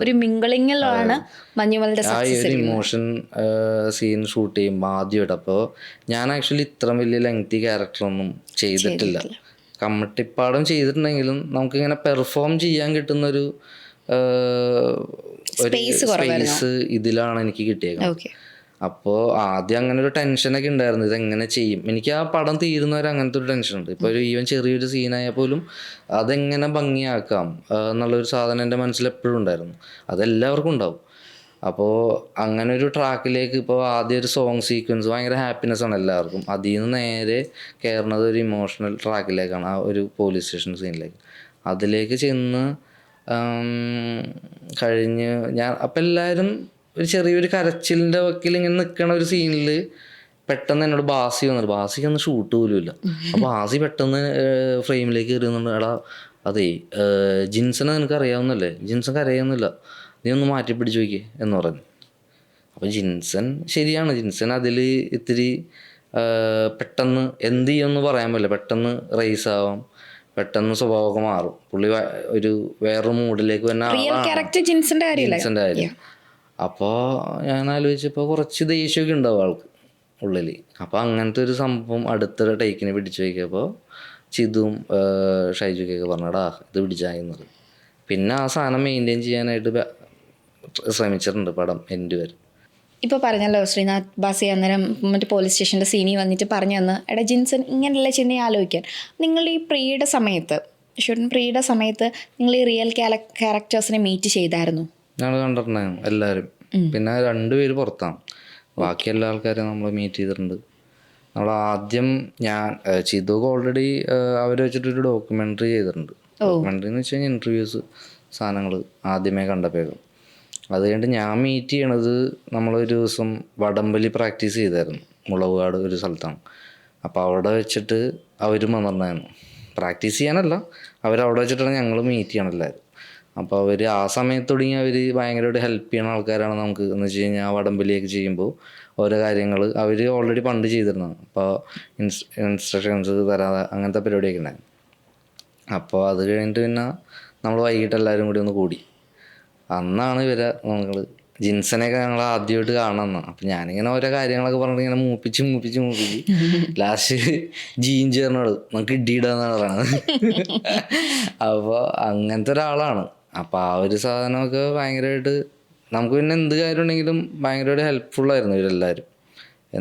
ഒരു മിംഗിളിങ്ങിലാണ് മഞ്ഞുമലിന്റെ സക്സസ്. ഒരു ഇമോഷൻ സീൻ ഷൂട്ട് ചെയ്യുമ്പോൾ ആദ്യമായിട്ട്. അപ്പോൾ ഞാൻ ആക്ച്വലി ഇത്ര വലിയ ലെങ്തി ക്യാരക്ടറൊന്നും ചെയ്തിട്ടില്ല. കമ്മട്ടിപ്പാടം ചെയ്തിട്ടുണ്ടെങ്കിലും നമുക്കിങ്ങനെ പെർഫോം ചെയ്യാൻ കിട്ടുന്നൊരു സ്പേസ് ഇതിലാണ് എനിക്ക് കിട്ടിയത്. അപ്പോൾ ആദ്യം അങ്ങനെ ഒരു ടെൻഷനൊക്കെ ഉണ്ടായിരുന്നു, ഇതെങ്ങനെ ചെയ്യും. എനിക്ക് ആ പടം തീരുന്നവരെ അങ്ങനത്തെ ഒരു ടെൻഷനുണ്ട്. ഇപ്പോൾ ഒരു ഈവൻ ചെറിയൊരു സീനായാൽ പോലും അതെങ്ങനെ ഭംഗിയാക്കാം എന്നുള്ളൊരു സാധനം എൻ്റെ മനസ്സിൽ എപ്പോഴും ഉണ്ടായിരുന്നു. അതെല്ലാവർക്കും ഉണ്ടാവും. അപ്പോൾ അങ്ങനെ ഒരു ട്രാക്കിലേക്ക് ഇപ്പോൾ ആദ്യം ഒരു സോങ് സീക്വൻസ് ഭയങ്കര ഹാപ്പിനെസ് ആണ് എല്ലാവർക്കും. അതിൽ നിന്ന് നേരെ കയറുന്നത് ഒരു ഇമോഷണൽ ട്രാക്കിലേക്കാണ്, ആ ഒരു പോലീസ് സ്റ്റേഷൻ സീനിലേക്ക്. അതിലേക്ക് ചെന്ന് കഴിഞ്ഞ് അപ്പം എല്ലാവരും ഒരു ചെറിയൊരു കരച്ചിലിൻ്റെ വക്കിൽ ഇങ്ങനെ നിൽക്കണ ഒരു സീനിൽ പെട്ടെന്ന് എന്നോട് ബാസി വന്നിട്ട്, ബാസിക്ക് ഒന്ന് ഷൂട്ട് പോലും ഇല്ല. അപ്പോൾ ബാസി പെട്ടെന്ന് ഫ്രെയിമിലേക്ക് കയറുന്നുണ്ട്, എടാ അതേ ജിൻസനെ നിനക്ക് അറിയാവുന്നല്ലേ, ജിൻസൺ കരയൊന്നുമില്ല, നീ ഒന്ന് മാറ്റി പിടിച്ച് നോക്കിയേ എന്ന് പറഞ്ഞു. അപ്പോൾ ജിൻസൺ ശരിയാണ്, ജിൻസൺ അതിൽ ഇത്തിരി പെട്ടെന്ന് എന്ത് ചെയ്യുമെന്ന് പറയാൻ പറ്റില്ല, പെട്ടെന്ന് റേസ് ആവാം, പെട്ടെന്ന് സ്വഭാവമൊക്കെ മാറും. പുള്ളി ഒരു വേറൊരു മൂഡിലേക്ക് തന്നെ ജിൻസൻ്റെ കാര്യം. അപ്പോൾ ഞാൻ ആലോചിച്ചപ്പോൾ കുറച്ച് ദേഷ്യമൊക്കെ ഉണ്ടാവും ആൾക്ക് ഉള്ളിൽ. അപ്പോൾ അങ്ങനത്തെ ഒരു സംഭവം അടുത്ത ടേക്കിന് പിടിച്ചു വയ്ക്കിയപ്പോൾ ചിതുവും ഷൈജുക്കൊക്കെ പറഞ്ഞടാ ഇത് പിടിച്ചായിരുന്നത്. പിന്നെ ആ സാധനം മെയിൻറ്റെയിൻ ചെയ്യാനായിട്ട് ശ്രമിച്ചിട്ടുണ്ട് പടം എൻ്റെ വരെ. ഇപ്പോൾ പറഞ്ഞല്ലോ ശ്രീനാഥ് ബാസി അന്നേരം മറ്റേ പോലീസ് സ്റ്റേഷൻ്റെ സീനിൽ വന്നിട്ട് പറഞ്ഞു തന്ന് എടാ ജിൻസൺ ഇങ്ങനെയുള്ള ചിന്തയെ ആലോചിക്കാൻ. നിങ്ങൾ ഈ പ്രീയുടെ സമയത്ത് നിങ്ങൾ ഈ റിയൽ ക്യാരക്ടേഴ്സിനെ മീറ്റ് ചെയ്തായിരുന്നു? ഞങ്ങൾ കണ്ടിട്ടുണ്ടായിരുന്നു എല്ലാവരും. പിന്നെ 2 പേര് പുറത്താണ്, ബാക്കി എല്ലാ ആൾക്കാരും നമ്മൾ മീറ്റ് ചെയ്തിട്ടുണ്ട്. നമ്മൾ ആദ്യം ചിതുക്ക് ഓൾറെഡി അവർ വെച്ചിട്ടൊരു ഡോക്യുമെൻ്ററി ചെയ്തിട്ടുണ്ട്. ഡോക്യുമെൻ്ററി എന്ന് വെച്ച് കഴിഞ്ഞാൽ ഇൻ്റർവ്യൂസ് സാധനങ്ങൾ ആദ്യമേ കണ്ടപ്പോഴേക്കും. അത് കഴിഞ്ഞിട്ട് ഞാൻ മീറ്റ് ചെയ്യണത് നമ്മളൊരു ദിവസം വടംവലി പ്രാക്ടീസ് ചെയ്തായിരുന്നു, മുളവുകാട് ഒരു സ്ഥലത്താണ്. അപ്പോൾ അവിടെ വെച്ചിട്ട് അവരും വന്നിട്ടുണ്ടായിരുന്നു, പ്രാക്ടീസ് ചെയ്യാനല്ല, അവരവിടെ വെച്ചിട്ടാണ് ഞങ്ങൾ മീറ്റ് ചെയ്യണം എല്ലാവരും. അപ്പോൾ അവർ ആ സമയത്ത് തുടങ്ങി അവർ ഭയങ്കരമായിട്ട് ഹെൽപ്പ് ചെയ്യുന്ന ആൾക്കാരാണ് നമുക്ക്. എന്ന് വെച്ച് കഴിഞ്ഞാൽ ആ വടംവലിയൊക്കെ ചെയ്യുമ്പോൾ ഓരോ കാര്യങ്ങൾ അവർ ഓൾറെഡി പണ്ട് ചെയ്തിരുന്നതാണ്. അപ്പോൾ ഇൻസ്ട്രക്ഷൻസ് തരാതെ അങ്ങനത്തെ പരിപാടിയൊക്കെ ഉണ്ടായിരുന്നു. അപ്പോൾ അത് കഴിഞ്ഞിട്ട് പിന്നെ നമ്മൾ വൈകിട്ട് എല്ലാവരും കൂടി ഒന്ന് കൂടി. അന്നാണ് നമ്മൾ ജിൻസനെയൊക്കെ ഞങ്ങൾ ആദ്യമായിട്ട് കാണുന്നതാണ്. അപ്പം ഞാനിങ്ങനെ ഓരോ കാര്യങ്ങളൊക്കെ പറഞ്ഞിട്ട് ഇങ്ങനെ മൂപ്പിച്ച് ലാസ്റ്റ് ജീൻ ചേർന്നോട് നമുക്ക് ഇടിയിടാന്നാണ് പറയുന്നത്. അപ്പോൾ അങ്ങനത്തെ ഒരാളാണ്. അപ്പോൾ ആ ഒരു സാധനമൊക്കെ ഭയങ്കരമായിട്ട് നമുക്ക് പിന്നെ എന്ത് കാര്യം ഉണ്ടെങ്കിലും ഭയങ്കരമായിട്ട് ഹെൽപ്ഫുള്ളായിരുന്നു ഇവരെല്ലാവരും.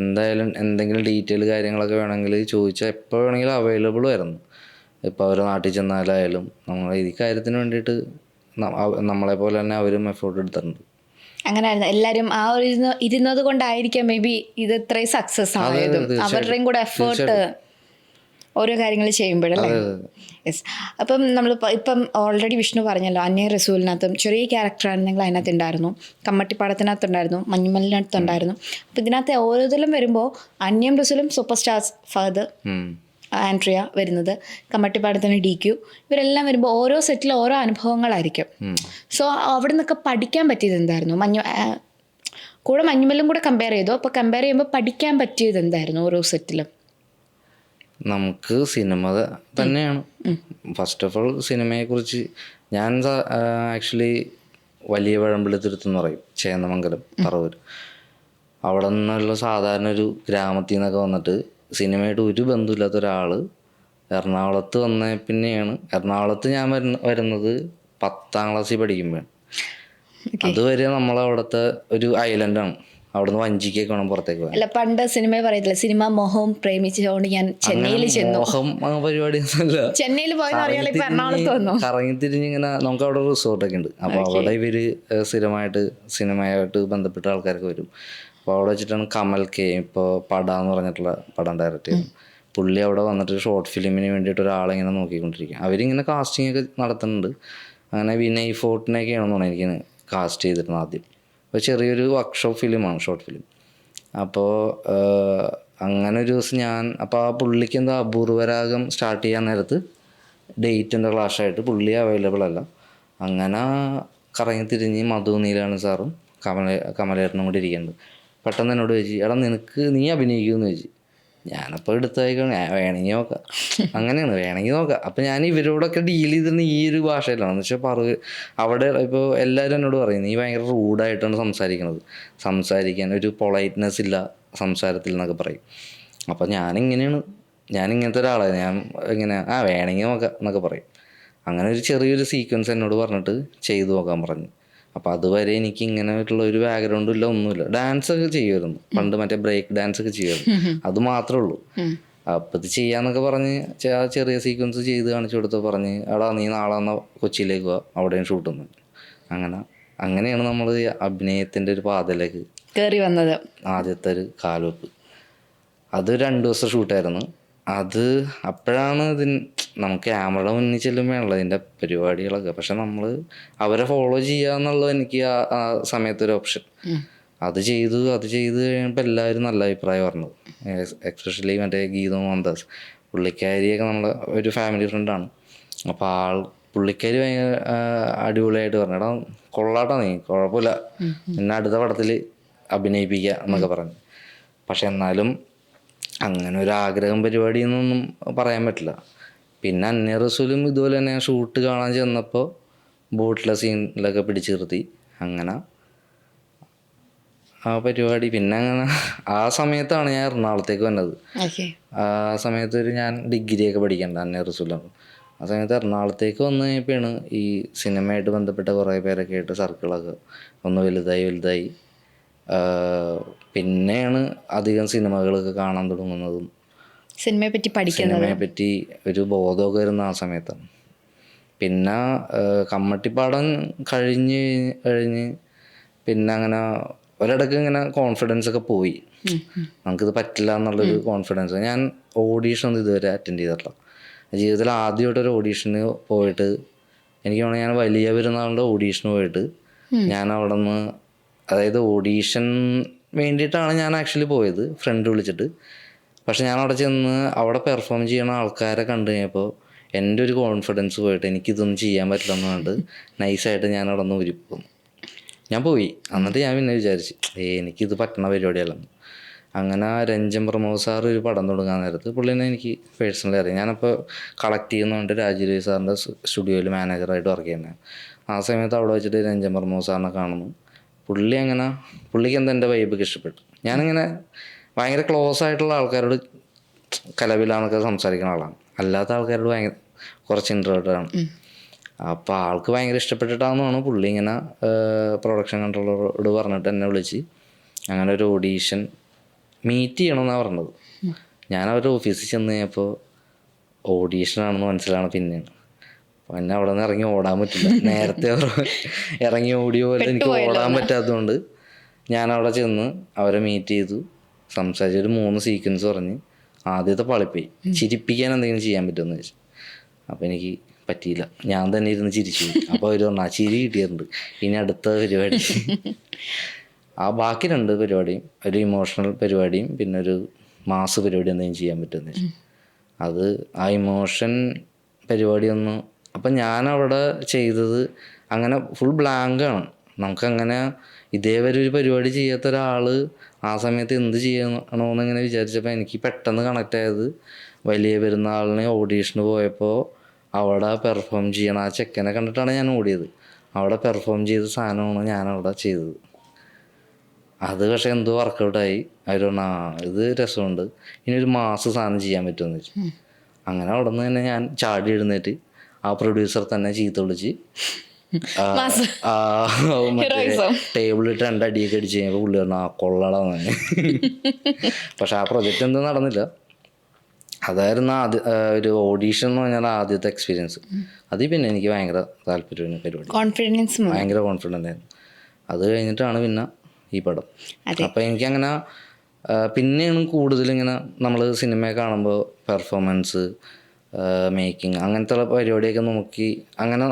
എന്തായാലും എന്തെങ്കിലും ഡീറ്റെയിൽ കാര്യങ്ങളൊക്കെ വേണമെങ്കിൽ ചോദിച്ചാൽ എപ്പോൾ വേണമെങ്കിലും അവൈലബിളും ആയിരുന്നു. ഇപ്പോൾ അവർ നാട്ടിൽ ചെന്നാലായാലും നമ്മൾ ഈ കാര്യത്തിന് വേണ്ടിയിട്ട് നമ്മളെപ്പോലെ തന്നെ അവരും എഫേർട്ട് എടുത്തിട്ടുണ്ട്. അങ്ങനെയായിരുന്നു എല്ലാവരും ആ ഒരു ഇരുന്നത് കൊണ്ടായിരിക്കാം മേ ബി ഇത് ഇത്രയും സക്സസ് ആയതും അവരുടെയും കൂടെ എഫേർട്ട് ഓരോ കാര്യങ്ങൾ ചെയ്യുമ്പോഴല്ലേ. യെസ്. അപ്പം നമ്മൾ ഇപ്പം ഓൾറെഡി വിഷ്ണു പറഞ്ഞല്ലോ അന്യ റസൂലിനകത്തും ചെറിയ ക്യാരക്ടറാണ് നിങ്ങൾ അതിനകത്ത് ഉണ്ടായിരുന്നു, കമ്മട്ടിപ്പാടത്തിനകത്തുണ്ടായിരുന്നു, മഞ്ഞുമലിനകത്തുണ്ടായിരുന്നു. അപ്പം ഇതിനകത്ത് ഓരോതിലും വരുമ്പോൾ അന്യം റസൂലും സൂപ്പർ സ്റ്റാർസ് ഫഹദ്, ആൻഡ്രിയ വരുന്നത്, കമ്മട്ടിപ്പാടത്തിന് DQ, ഇവരെല്ലാം വരുമ്പോൾ ഓരോ സെറ്റിൽ ഓരോ അനുഭവങ്ങളായിരിക്കും. സോ അവിടെ നിന്നൊക്കെ പഠിക്കാൻ പറ്റിയത് എന്തായിരുന്നു? കൂടെ മഞ്ഞുമല്ലും കൂടെ കമ്പയർ ചെയ്തു. അപ്പോൾ കമ്പയർ ചെയ്യുമ്പോൾ പഠിക്കാൻ പറ്റിയത് എന്തായിരുന്നു ഓരോ സെറ്റിലും? നമുക്ക് സിനിമ തന്നെയാണ്. ഫസ്റ്റ് ഓഫ് ഓൾ സിനിമയെക്കുറിച്ച് ഞാൻ ആക്ച്വലി വലിയ വഴമ്പിളിത്തുരുത്തെന്ന് പറയും, ചേന്നമംഗലം, പറവൂർ. അവിടെ നിന്നുള്ള സാധാരണ ഒരു ഗ്രാമത്തിൽ നിന്നൊക്കെ വന്നിട്ട് സിനിമയായിട്ട് ഒരു ബന്ധമില്ലാത്ത ഒരാൾ എറണാകുളത്ത് വന്ന പിന്നെയാണ്. എറണാകുളത്ത് ഞാൻ വരുന്നത് 10ാം ക്ലാസ്സിൽ പഠിക്കുമ്പോഴാണ്. അതുവരെ നമ്മളവിടുത്തെ ഒരു ഐലൻഡാണ്. അവിടുന്ന് വഞ്ചിക്കൊക്കെ വേണം പുറത്തേക്ക് പോകാൻ. അല്ല, പണ്ട് സിനിമ പറയത്തില്ല, സിനിമ മോഹവും പ്രേമിച്ചുകൊണ്ട് ഞാൻ ചെന്നൈയിൽ ചെന്നു. മോഹം പരിപാടിയൊന്നുമല്ല. ചെന്നൈയിൽ പോയെന്ന് അറിയാലോ, ഇപ്പൊ എറണാകുളത്ത് വന്നു. കറങ്ങി തിരിഞ്ഞിങ്ങനെ നമുക്ക് അവിടെ റിസോർട്ടൊക്കെ ഉണ്ട്. അപ്പോൾ അവിടെ ഇവര് സ്ഥിരമായിട്ട് സിനിമയായിട്ട് ബന്ധപ്പെട്ട ആൾക്കാരൊക്കെ വരും. അപ്പോൾ അവിടെ വെച്ചിട്ടാണ് കമൽ K ഇപ്പോൾ പട എന്ന് പറഞ്ഞിട്ടുള്ള പടം ഡയറക്റ്റ് ചെയ്തു. പുള്ളി അവിടെ വന്നിട്ട് ഷോർട്ട് ഫിലിമിന് വേണ്ടിയിട്ട് ഒരാളിങ്ങനെ നോക്കിക്കൊണ്ടിരിക്കുക. അവരിങ്ങനെ കാസ്റ്റിംഗ് ഒക്കെ നടത്തുന്നുണ്ട്. അങ്ങനെ വിനയ് ഫോർട്ടിനെയൊക്കെയാണെന്ന് തോന്നുന്നു എനിക്ക് കാസ്റ്റ് ചെയ്തിരുന്നത് ആദ്യം. അപ്പോൾ ചെറിയൊരു വർക്ക്ഷോപ്പ് ഫിലിമാണ്, ഷോർട്ട് ഫിലിം. അപ്പോൾ അങ്ങനെ ഒരു ദിവസം അപ്പോൾ ആ പുള്ളിക്ക് എന്താ അപൂർവരാഗം സ്റ്റാർട്ട് ചെയ്യാൻ നേരത്ത് ഡേറ്റ് എന്താ ക്ലാഷായിട്ട് പുള്ളി അവൈലബിൾ അല്ല. അങ്ങനെ കറങ്ങി തിരിഞ്ഞ് മധു നീലാണ് സാറും കമലേട്ടനും കൂടി ഇരിക്കുന്നുണ്ട്. പെട്ടെന്ന് എന്നോട് ചോദിച്ചു, എടാ നീ അഭിനയിക്കുമെന്ന് ചോദിച്ചു. ഞാനപ്പോൾ എടുത്തായിക്കോണം, വേണമെങ്കിൽ നോക്കാം. അങ്ങനെയാണ്, വേണമെങ്കിൽ നോക്കാം. അപ്പം ഞാൻ ഇവരോടൊക്കെ ഡീൽ ചെയ്തിരുന്ന ഈ ഒരു ഭാഷയിലാണ്. എന്ന് വെച്ചാൽ അവിടെ ഇപ്പോൾ എല്ലാവരും എന്നോട് പറയും, നീ ഭയങ്കര റൂഡായിട്ടാണ് സംസാരിക്കാൻ ഒരു പൊളൈറ്റ്നെസ് ഇല്ല സംസാരത്തിൽ എന്നൊക്കെ പറയും. അപ്പം ഞാനിങ്ങനത്തെ ഒരാളാണ്. ഞാൻ ഇങ്ങനെ വേണമെങ്കിൽ നോക്കാം എന്നൊക്കെ പറയും. അങ്ങനെ ഒരു ചെറിയൊരു സീക്വൻസ് എന്നോട് പറഞ്ഞിട്ട് ചെയ്തു നോക്കാൻ പറഞ്ഞു. അപ്പോൾ അതുവരെ എനിക്ക് ഇങ്ങനെയായിട്ടുള്ള ഒരു ബാക്ക്ഗ്രൗണ്ടും ഇല്ല, ഒന്നുമില്ല. ഡാൻസൊക്കെ ചെയ്യുമായിരുന്നു പണ്ട്, മറ്റേ ബ്രേക്ക് ഡാൻസ് ഒക്കെ ചെയ്യുമായിരുന്നു. അത് മാത്രമേ ഉള്ളൂ. അപ്പോൾ ഇത് ചെയ്യാന്നൊക്കെ പറഞ്ഞ് ആ ചെറിയ സീക്വൻസ് ചെയ്ത് കാണിച്ചു കൊടുത്ത് പറഞ്ഞ്, എടാ നീ നാളെ എന്നാൽ കൊച്ചിയിലേക്ക് പോവാ, അവിടെയും ഷൂട്ടുന്നു. അങ്ങനെയാണ് നമ്മൾ അഭിനയത്തിൻ്റെ ഒരു പാതയിലേക്ക് കയറി വന്നത്. ആദ്യത്തെ ഒരു കാൽവെപ്പ് അത് 2 ദിവസം ഷൂട്ടായിരുന്നു. അപ്പോഴാണ് നമുക്ക് ക്യാമറയുടെ മുന്നിൽ ചെല്ലുമ്പോഴാണല്ലോ ഇതിൻ്റെ പരിപാടികളൊക്കെ. പക്ഷെ നമ്മൾ അവരെ ഫോളോ ചെയ്യുക എന്നുള്ളത് എനിക്ക് ആ സമയത്തൊരു ഓപ്ഷൻ. അത് ചെയ്ത് കഴിയുമ്പോൾ എല്ലാവരും നല്ല അഭിപ്രായം പറഞ്ഞത്. എക്സ്പെഷ്യലി മറ്റേ ഗീത മോഹൻദാസ്, പുള്ളിക്കാരിയൊക്കെ നമ്മളെ ഒരു ഫാമിലി ഫ്രണ്ടാണ്. അപ്പോൾ പുള്ളിക്കാരി ഭയങ്കര അടിപൊളിയായിട്ട് പറഞ്ഞു, എടാ കൊള്ളാട്ടോ, നീ കുഴപ്പമില്ല, പിന്നെ അടുത്ത പടത്തിൽ അഭിനയിപ്പിക്കുക എന്നൊക്കെ പറഞ്ഞു. പക്ഷെ എന്നാലും അങ്ങനെ ഒരു ആഗ്രഹം പരിപാടി എന്നൊന്നും പറയാൻ പറ്റില്ല. പിന്നെ അന്യ റസൂലും ഇതുപോലെ തന്നെ ഷൂട്ട് കാണാൻ ചെന്നപ്പോൾ ബോട്ടിലെ സീനിലൊക്കെ പിടിച്ചു നിർത്തി. അങ്ങനെ ആ പരിപാടി പിന്നെ അങ്ങനെ ആ സമയത്താണ് ഞാൻ എറണാകുളത്തേക്ക് വന്നത്. ആ സമയത്ത് ഞാൻ ഡിഗ്രിയൊക്കെ പഠിക്കണ്ട അന്യ റസൂലാണ്. ആ സമയത്ത് എറണാകുളത്തേക്ക് വന്നു കഴിഞ്ഞപ്പോഴാണ് ഈ സിനിമയായിട്ട് ബന്ധപ്പെട്ട കുറേ പേരൊക്കെ ആയിട്ട് സർക്കിളൊക്കെ ഒന്ന് വലുതായി പിന്നെയാണ് അധികം സിനിമകളൊക്കെ കാണാൻ തുടങ്ങുന്നതും സിനിമയെപ്പറ്റി ഒരു ബോധമൊക്കെ വരുന്ന ആ സമയത്താണ്. പിന്നെ കമ്മട്ടിപ്പാടം കഴിഞ്ഞ് പിന്നെ അങ്ങനെ ഒരിടയ്ക്ക് ഇങ്ങനെ കോൺഫിഡൻസ് ഒക്കെ പോയി, നമുക്കിത് പറ്റില്ല എന്നുള്ളൊരു കോൺഫിഡൻസ്. ഞാൻ ഓഡീഷൻ ഇതുവരെ അറ്റൻഡ് ചെയ്തിട്ടില്ല ജീവിതത്തിൽ. ആദ്യമായിട്ടൊരു ഓഡീഷന് പോയിട്ട് എനിക്ക് തോന്നുന്നു, ഞാൻ വലിയ പെരുന്നാളിൻ്റെ ഓഡീഷന് പോയിട്ട് ഞാൻ അവിടെ നിന്ന്, അതായത് ഓഡീഷൻ വേണ്ടിയിട്ടാണ് ഞാൻ ആക്ച്വലി പോയത്, ഫ്രണ്ട് വിളിച്ചിട്ട്. പക്ഷെ ഞാൻ അവിടെ ചെന്ന് അവിടെ പെർഫോം ചെയ്യുന്ന ആൾക്കാരെ കണ്ടു കഴിഞ്ഞപ്പോൾ എൻ്റെ ഒരു കോൺഫിഡൻസ് പോയിട്ട് എനിക്കിതൊന്നും ചെയ്യാൻ പറ്റില്ല എന്ന് പറഞ്ഞിട്ട് നൈസായിട്ട് ഞാൻ അവിടെ നിന്ന് ഉരിപ്പോന്നു. ഞാൻ പോയി. എന്നിട്ട് ഞാൻ പിന്നെ വിചാരിച്ചു, എനിക്കിത് പറ്റണ പരിപാടിയല്ലെന്ന്. അങ്ങനെ രഞ്ജൻ പ്രമോദ് സാർ ഒരു പടം തുടങ്ങാൻ നേരത്ത് പുള്ളിനെ എനിക്ക് പേഴ്സണലി അറിയാം. ഞാനപ്പോൾ കളക്ട് ചെയ്യുന്നതുകൊണ്ട് രാജീവ് സാറിൻ്റെ സ്റ്റുഡിയോയിൽ മാനേജറായിട്ട് വർക്ക് ചെയ്യുന്നത്. ആ സമയത്ത് അവിടെ വെച്ചിട്ട് രഞ്ജൻ പ്രമോദ് സാറിനെ കാണുന്നു. പുള്ളിക്ക് എന്താ എൻ്റെ വൈബൊക്കെ ഇഷ്ടപ്പെട്ടു. ഞാനിങ്ങനെ ഭയങ്കര ക്ലോസ് ആയിട്ടുള്ള ആൾക്കാരോട് കലവിലാന്നൊക്കെ സംസാരിക്കുന്ന ആളാണ്. അല്ലാത്ത ആൾക്കാരോട് കുറച്ച് ഇൻട്രോവേർട്ടാണ്. അപ്പോൾ ആൾക്ക് ഭയങ്കര ഇഷ്ടപ്പെട്ടിട്ടാണെന്നാണ് പുള്ളി ഇങ്ങനെ പ്രൊഡക്ഷൻ കൺട്രോളറോട് പറഞ്ഞിട്ട് എന്നെ വിളിച്ച് അങ്ങനെ ഒരു ഓഡീഷൻ മീറ്റ് ചെയ്യണമെന്നാണ് പറഞ്ഞത്. ഞാൻ അവരുടെ ഓഫീസിൽ ചെന്ന് കഴിഞ്ഞപ്പോൾ ഓഡീഷനാണെന്ന് മനസ്സിലാണ് പിന്നെയാണ്. അപ്പോൾ എന്നെ അവിടെ നിന്ന് ഇറങ്ങി ഓടാൻ പറ്റില്ല. നേരത്തെ ഇറങ്ങി ഓടിയ പോലെ എനിക്ക് ഓടാൻ പറ്റാത്തതുകൊണ്ട് ഞാനവിടെ ചെന്ന് അവരെ മീറ്റ് ചെയ്തു, സംസാരിച്ചൊരു 3 സീക്വൻസ് പറഞ്ഞ് ആദ്യത്തെ പാളിപ്പോയി. ചിരിപ്പിക്കാൻ എന്തെങ്കിലും ചെയ്യാൻ പറ്റുമെന്ന് ചോദിച്ചു. അപ്പോൾ എനിക്ക് പറ്റിയില്ല, ഞാൻ തന്നെ ഇരുന്ന് ചിരിച്ചു. അപ്പോൾ അവർ പറഞ്ഞു ചിരി കിട്ടിയിട്ടുണ്ട്, ഇനി അടുത്ത പരിപാടി. ആ ബാക്കി 2 പരിപാടിയും, ഒരു ഇമോഷണൽ പരിപാടിയും പിന്നെ ഒരു മാസ് പരിപാടി എന്തെങ്കിലും ചെയ്യാൻ പറ്റുമെന്ന് വെച്ചു. അത് ആ ഇമോഷൻ പരിപാടിയൊന്നും അപ്പം ഞാനവിടെ ചെയ്തത് അങ്ങനെ ഫുൾ ബ്ലാങ്കാണ്. നമുക്കങ്ങനെ ഇതേവരെ ഒരു പരിപാടി ചെയ്യാത്ത ഒരാൾ ആ സമയത്ത് എന്ത് ചെയ്യണമെന്ന് ഇങ്ങനെ വിചാരിച്ചപ്പോൾ എനിക്ക് പെട്ടെന്ന് കണക്റ്റ് ആയത് വലിയ പെരുന്നാളിന് ഓഡീഷന് പോയപ്പോൾ അവിടെ പെർഫോം ചെയ്യണം ആ ചെക്കനെ കണ്ടിട്ടാണ് ഞാൻ ഓടിയത്. അവിടെ പെർഫോം ചെയ്ത സാധനമാണ് ഞാനവിടെ ചെയ്തത്. അത് പക്ഷേ എന്തോ വർക്കൗട്ടായി. അവർ പറഞ്ഞു ഇത് രസമുണ്ട്, ഇനി ഒരു മാസ് സാധനം ചെയ്യാൻ പറ്റുമെന്ന് വെച്ചു. അങ്ങനെ അവിടെ നിന്ന് തന്നെ ഞാൻ ചാടി എഴുന്നേറ്റ് ആ പ്രൊഡ്യൂസർ തന്നെ ചീത്ത വിളിച്ച് ടേബിളിട്ട് 2 അടിയൊക്കെ അടിച്ച് കഴിഞ്ഞപ്പോൾ പുള്ളി പറഞ്ഞു കൊള്ളടാന്ന്. പക്ഷെ ആ പ്രൊജക്റ്റ് ഒന്നും നടന്നില്ല. അതായിരുന്നു ഒരു ഓഡീഷൻ എന്ന് പറഞ്ഞാൽ ആദ്യത്തെ എക്സ്പീരിയൻസ്. അതിൽ പിന്നെ എനിക്ക് ഭയങ്കര താല്പര്യമാണ് പരിപാടി, ഭയങ്കര കോൺഫിഡൻ്റ് ആയിരുന്നു. അത് കഴിഞ്ഞിട്ടാണ് പിന്നെ ഈ പടം. അപ്പം എനിക്കങ്ങനെ പിന്നെയാണ് കൂടുതലിങ്ങനെ നമ്മൾ സിനിമയെ കാണുമ്പോൾ പെർഫോമൻസ്, മേക്കിംഗ് അങ്ങനത്തെ പരിപാടിയൊക്കെ നോക്കി അങ്ങനെ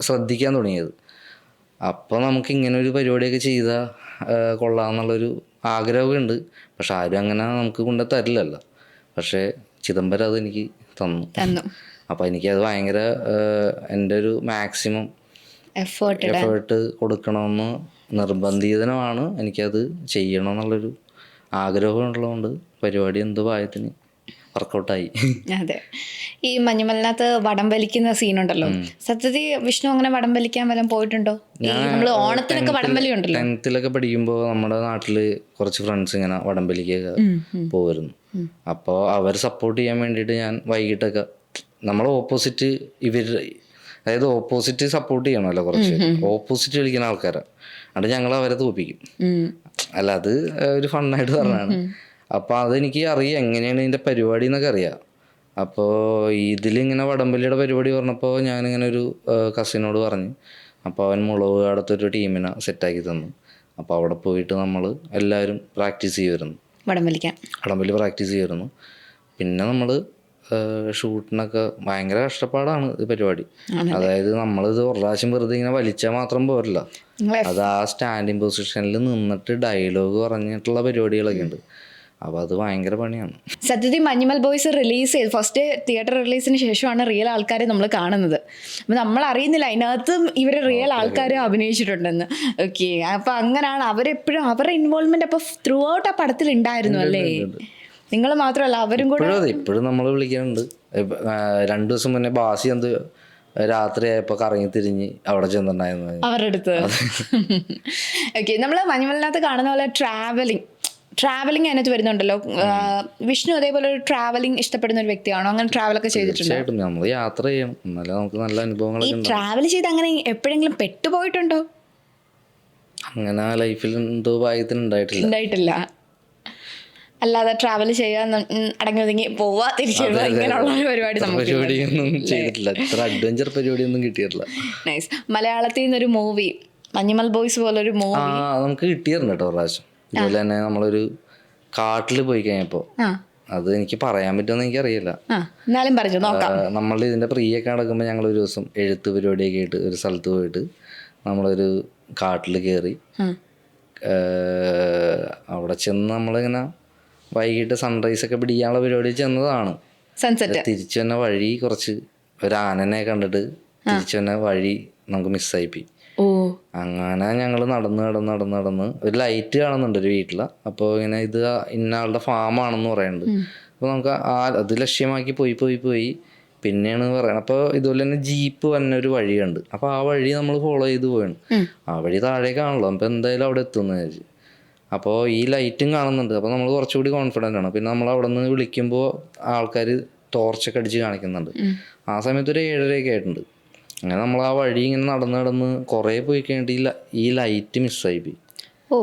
ശ്രദ്ധിക്കാൻ തുടങ്ങിയത്. അപ്പോൾ നമുക്ക് ഇങ്ങനെ ഒരു പരിപാടിയൊക്കെ ചെയ്താൽ കൊള്ളാമെന്നുള്ളൊരു ആഗ്രഹമുണ്ട്. പക്ഷെ ആരും അങ്ങനെ നമുക്ക് കൊണ്ട് തരില്ലല്ലോ. പക്ഷേ ചിദംബരം അത് എനിക്ക് തന്നു. അപ്പോൾ എനിക്കത് ഭയങ്കര എൻ്റെ ഒരു മാക്സിമം എഫേർട്ട് കൊടുക്കണമെന്ന് നിർബന്ധിതമാണ്. എനിക്കത് ചെയ്യണമെന്നുള്ളൊരു ആഗ്രഹമുള്ളതുകൊണ്ട് പരിപാടി എന്തോ ഭാഗ്യത്തിന് വർക്കൗട്ടായി. അതെ. ഈ മഞ്ഞുമലിനകത്ത് വടം വലിക്കുന്ന സീനുണ്ടല്ലോ, സത്യത്തിൽ വിഷ്ണു അങ്ങനെ വടം വലിക്കാൻ വല്ലതും പോയിട്ടുണ്ടോ? നമ്മൾ ഓണത്തിനൊക്കെ വടംവലി ഉണ്ടല്ലോ. 10th പഠിക്കുമ്പോൾ നമ്മുടെ നാട്ടിൽ കുറച്ച് ഫ്രണ്ട്സ് ഇങ്ങനെ വടംവലിക്കൊക്കെ പോയിരുന്നു. അപ്പോൾ അവർ സപ്പോർട്ട് ചെയ്യാൻ വേണ്ടിയിട്ട് ഞാൻ വൈകിട്ടൊക്കെ നമ്മൾ ഓപ്പോസിറ്റ് അതായത് ഓപ്പോസിറ്റ് സപ്പോർട്ട് ചെയ്യണമല്ലോ, കുറച്ച് ഓപ്പോസിറ്റ് കളിക്കുന്ന ആൾക്കാരാണ്. അത് ഞങ്ങൾ അവരെ തോൽപ്പിക്കും. അല്ല, അത് ഒരു ഫണ്ണായിട്ട് പറഞ്ഞാണ്. അപ്പോൾ അതെനിക്ക് അറിയാം എങ്ങനെയാണ് ഇതിൻ്റെ പരിപാടി എന്നൊക്കെ അറിയാം. അപ്പോൾ ഇതിലിങ്ങനെ വടംവലിയുടെ പരിപാടി പറഞ്ഞപ്പോൾ ഞാനിങ്ങനെ ഒരു കസിനോട് പറഞ്ഞു. അപ്പോൾ അവൻ മുളക് അടുത്തൊരു ടീമിനെ സെറ്റാക്കി തന്നു. അപ്പോൾ അവിടെ പോയിട്ട് നമ്മൾ എല്ലാവരും പ്രാക്ടീസ് ചെയ്യുമായിരുന്നു, വടംവലി പ്രാക്ടീസ് ചെയ്യുമായിരുന്നു. പിന്നെ നമ്മൾ ഷൂട്ടിനൊക്കെ ഭയങ്കര കഷ്ടപ്പാടാണ് ഈ പരിപാടി. അതായത് നമ്മളിത് ഒരു പ്രാവശ്യം വെറുതെ ഇങ്ങനെ വലിച്ചാൽ മാത്രം പോരല്ല, അത് ആ സ്റ്റാൻഡിങ് പൊസിഷനിൽ നിന്നിട്ട് ഡയലോഗ് പറഞ്ഞിട്ടുള്ള പരിപാടികളൊക്കെ ഉണ്ട്. അപ്പോൾ അത് ഭയങ്കര പണിയാണ്. സത്യത്തിൽ മഞ്ഞുമൽ ബോയ്സ് റിലീസ് ചെയ്ത് ഫസ്റ്റ് തിയേറ്റർ റിലീസിന് ശേഷമാണ് റിയൽ ആൾക്കാരെ നമ്മൾ കാണുന്നത്. അപ്പം നമ്മൾ അറിയുന്നില്ല അതിനകത്തും ഇവർ റിയൽ ആൾക്കാർ അഭിനയിച്ചിട്ടുണ്ടെന്ന്. ഓക്കെ, അപ്പം അങ്ങനെയാണ് അവരെപ്പോഴും അവരുടെ ഇൻവോൾവ്മെന്റ് അപ്പോൾ ത്രൂ ഔട്ട് ആ പടത്തിൽ ഉണ്ടായിരുന്നു അല്ലേ? നിങ്ങൾ മാത്രമല്ല അവരും കൂടെ. ഇപ്പോഴും നമ്മൾ വിളിക്കാറുണ്ട്. 2 ദിവസം മുന്നേ ബാസി എന്ത് രാത്രി ആയപ്പോൾ കറങ്ങി തിരിഞ്ഞ് അവിടെ ചെന്നിട്ടുണ്ടായിരുന്നു അവരുടെ അടുത്ത്. ഓക്കെ, നമ്മൾ മഞ്ഞുമലിനകത്ത് കാണുന്ന പോലെ ട്രാവലിംഗ് അതിനകത്ത് വരുന്നുണ്ടല്ലോ. വിഷ്ണു അതേപോലെ ഒരു ട്രാവലിംഗ് ഇഷ്ടപ്പെടുന്ന ഒരു വ്യക്തിയാണോ? അങ്ങനെ ട്രാവലൊക്കെ ചെയ്തിട്ടുണ്ടോ? നമ്മൾ യാത്ര ചെയ്യണം, എന്നാലേ നമുക്ക് നല്ല അനുഭവങ്ങൾ. ഈ ട്രാവൽ ചെയ്ത് അങ്ങനെ എപ്പോഴെങ്കിലും പെട്ടുപോയിട്ടുണ്ടോ? അങ്ങനെ ലൈഫിൽ എന്തോ ഭാഗ്യത്തിന് ഉണ്ടായിട്ടില്ല. അല്ലാതെ ട്രാവൽ ചെയ്യാൻ അടങ്ങി ഒതുങ്ങി പോവാ തിരിച്ചു ഇങ്ങനെയുള്ള ഒരു പരിപാടിയൊന്നും ചെയ്തിട്ടില്ല. ഇത്ര അഡ്വഞ്ചർ പരിപാടിയൊന്നും കിട്ടിയിട്ടില്ല. നൈസ്. മലയാളത്തിൽ നിന്നൊരു മൂവി, മഞ്ഞുമൽ ബോയ്സ് പോലൊരു മൂവി നമുക്ക് കിട്ടിയിരുന്നു കേട്ടോ പ്രാവശ്യം. ഇതുപോലെ തന്നെ നമ്മളൊരു കാട്ടിൽ പോയി കഴിഞ്ഞപ്പോൾ, അത് എനിക്ക് പറയാൻ പറ്റുമെന്ന് എനിക്കറിയില്ല, എന്നാലും പറഞ്ഞു നോക്കാം. നമ്മൾ ഇതിൻ്റെ പ്രിയൊക്കെ നടക്കുമ്പോൾ ഞങ്ങൾ ഒരു ദിവസം എഴുത്ത് പരിപാടിയൊക്കെ ആയിട്ട് ഒരു സ്ഥലത്ത് പോയിട്ട് നമ്മളൊരു കാട്ടിൽ കയറി. അവിടെ ചെന്ന് നമ്മളിങ്ങനെ വൈകിട്ട് സൺറൈസ് ഒക്കെ പിടിക്കാനുള്ള പരിപാടി ചെന്നതാണ്. തിരിച്ചു തന്നെ വഴി കുറച്ച് ഒരു ആനനെ കണ്ടിട്ട് തിരിച്ചു തന്നെ വഴി നമുക്ക് മിസ്സായിപ്പോയി. അങ്ങനെ ഞങ്ങൾ നടന്ന് ഒരു ലൈറ്റ് കാണുന്നുണ്ട് ഒരു വീട്ടില്. അപ്പോൾ ഇങ്ങനെ ഇത് ഇന്ന ആളുടെ ഫാമാണെന്ന് പറയുന്നുണ്ട്. അപ്പോൾ നമുക്ക് അത് ലക്ഷ്യമാക്കി പോയി പിന്നെയാണ് പറയുന്നത്. അപ്പോൾ ഇതുപോലെ തന്നെ ജീപ്പ് വന്ന ഒരു വഴി കണ്ട്. അപ്പോൾ ആ വഴി നമ്മൾ ഫോളോ ചെയ്ത് പോയാണ്. ആ വഴി താഴേക്കാണല്ലോ, അപ്പോൾ എന്തായാലും അവിടെ എത്തുമെന്ന് വിചാരിച്ചു. അപ്പോൾ ഈ ലൈറ്റും കാണുന്നുണ്ട്. അപ്പോൾ നമ്മൾ കുറച്ചുകൂടി കോൺഫിഡൻ്റ് ആണ്. പിന്നെ നമ്മൾ അവിടെ നിന്ന് വിളിക്കുമ്പോൾ ആൾക്കാർ ടോർച്ചൊക്കെ അടിച്ച് കാണിക്കുന്നുണ്ട്. ആ സമയത്ത് ഒരു 7:30 ആയിട്ടുണ്ട്. അങ്ങനെ നമ്മൾ ആ വഴി ഇങ്ങനെ നടന്ന് കുറേ പോയി കഴിഞ്ഞിട്ട് ഈ ലൈറ്റ് മിസ്സായി പോയി. ഓ.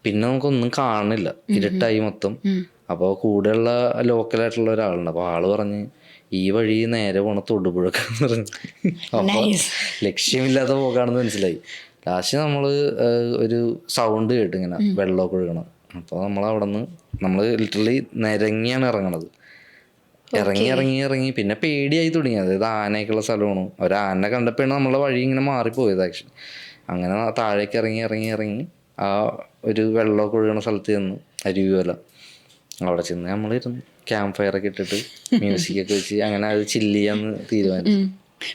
പിന്നെ നമുക്കൊന്നും കാണില്ല, ഇരുട്ടായി മൊത്തം. അപ്പോൾ കൂടെയുള്ള ലോക്കലായിട്ടുള്ള ഒരാളുണ്ട്. അപ്പോൾ ആള് പറഞ്ഞ് ഈ വഴി നേരെ പോണ തൊടുപുഴക്കാന്ന് പറഞ്ഞു. അപ്പോൾ ലക്ഷ്യമില്ലാത്ത പോക്കാണെന്ന് മനസ്സിലായി. ലാസ്റ്റ് നമ്മൾ ഒരു സൗണ്ട് കേട്ട് ഇങ്ങനെ വെള്ളമൊക്കെ ഒഴുകണം. അപ്പോൾ നമ്മളവിടെ നിന്ന് നമ്മൾ ലിറ്ററലി നിരങ്ങിയാണ് ഇറങ്ങണത്. ഇറങ്ങി പിന്നെ പേടിയായി തുടങ്ങി. അതായത് ആനയൊക്കെയുള്ള സ്ഥലമാണ്. ഒരാനെ കണ്ടപ്പോഴാണ് നമ്മളെ വഴി ഇങ്ങനെ മാറിപ്പോയത് ആക്ച്വലി. അങ്ങനെ താഴേക്ക് ഇറങ്ങി ആ ഒരു വെള്ളമൊക്കെ ഒഴുകണ സ്ഥലത്ത് ചെന്ന്, അരുവി പോലെ അവിടെ ചെന്ന് നമ്മളിരുന്ന് ക്യാമ്പ് ഫയറൊക്കെ ഇട്ടിട്ട് മ്യൂസിക്കൊക്കെ വെച്ച് അങ്ങനെ അത് ചില്ല് ചെയ്യാന്ന് തീരുമാനിച്ചു.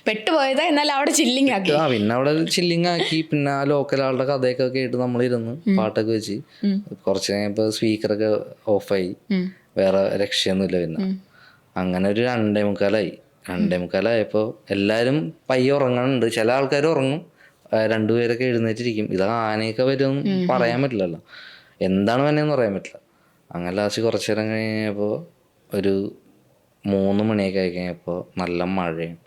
പെട്ടുപോയതാ, എന്നാൽ അവിടെ ചില്ലിങ് ആക്കി. പിന്നെ അവിടെ ചില്ലിങ് ആക്കി. പിന്നെ ആ ലോക്കൽ ആളുടെ കഥയൊക്കെ കേട്ട് നമ്മളിരുന്ന് പാട്ടൊക്കെ വെച്ച് കുറച്ച് കഴിഞ്ഞപ്പോൾ സ്പീക്കറൊക്കെ ഓഫായി. വേറെ രക്ഷയൊന്നുമില്ല. പിന്നെ അങ്ങനെ ഒരു 2:45 എല്ലാവരും പയ്യെ ഉറങ്ങുന്നുണ്ട്. ചില ആൾക്കാർ ഉറങ്ങും, 2 പേരൊക്കെ എഴുന്നേറ്റിരിക്കും. ഇത് ആനയൊക്കെ വരും പറയാൻ പറ്റില്ലല്ലോ, എന്താണ് വന്നതെന്ന് പറയാൻ പറ്റില്ല. അങ്ങനെ ലാസ്റ്റ് കുറച്ച് നേരം കഴിഞ്ഞപ്പോൾ ഒരു 3 മണിയൊക്കെ ആയി കഴിഞ്ഞപ്പോൾ നല്ല മഴയാണ്.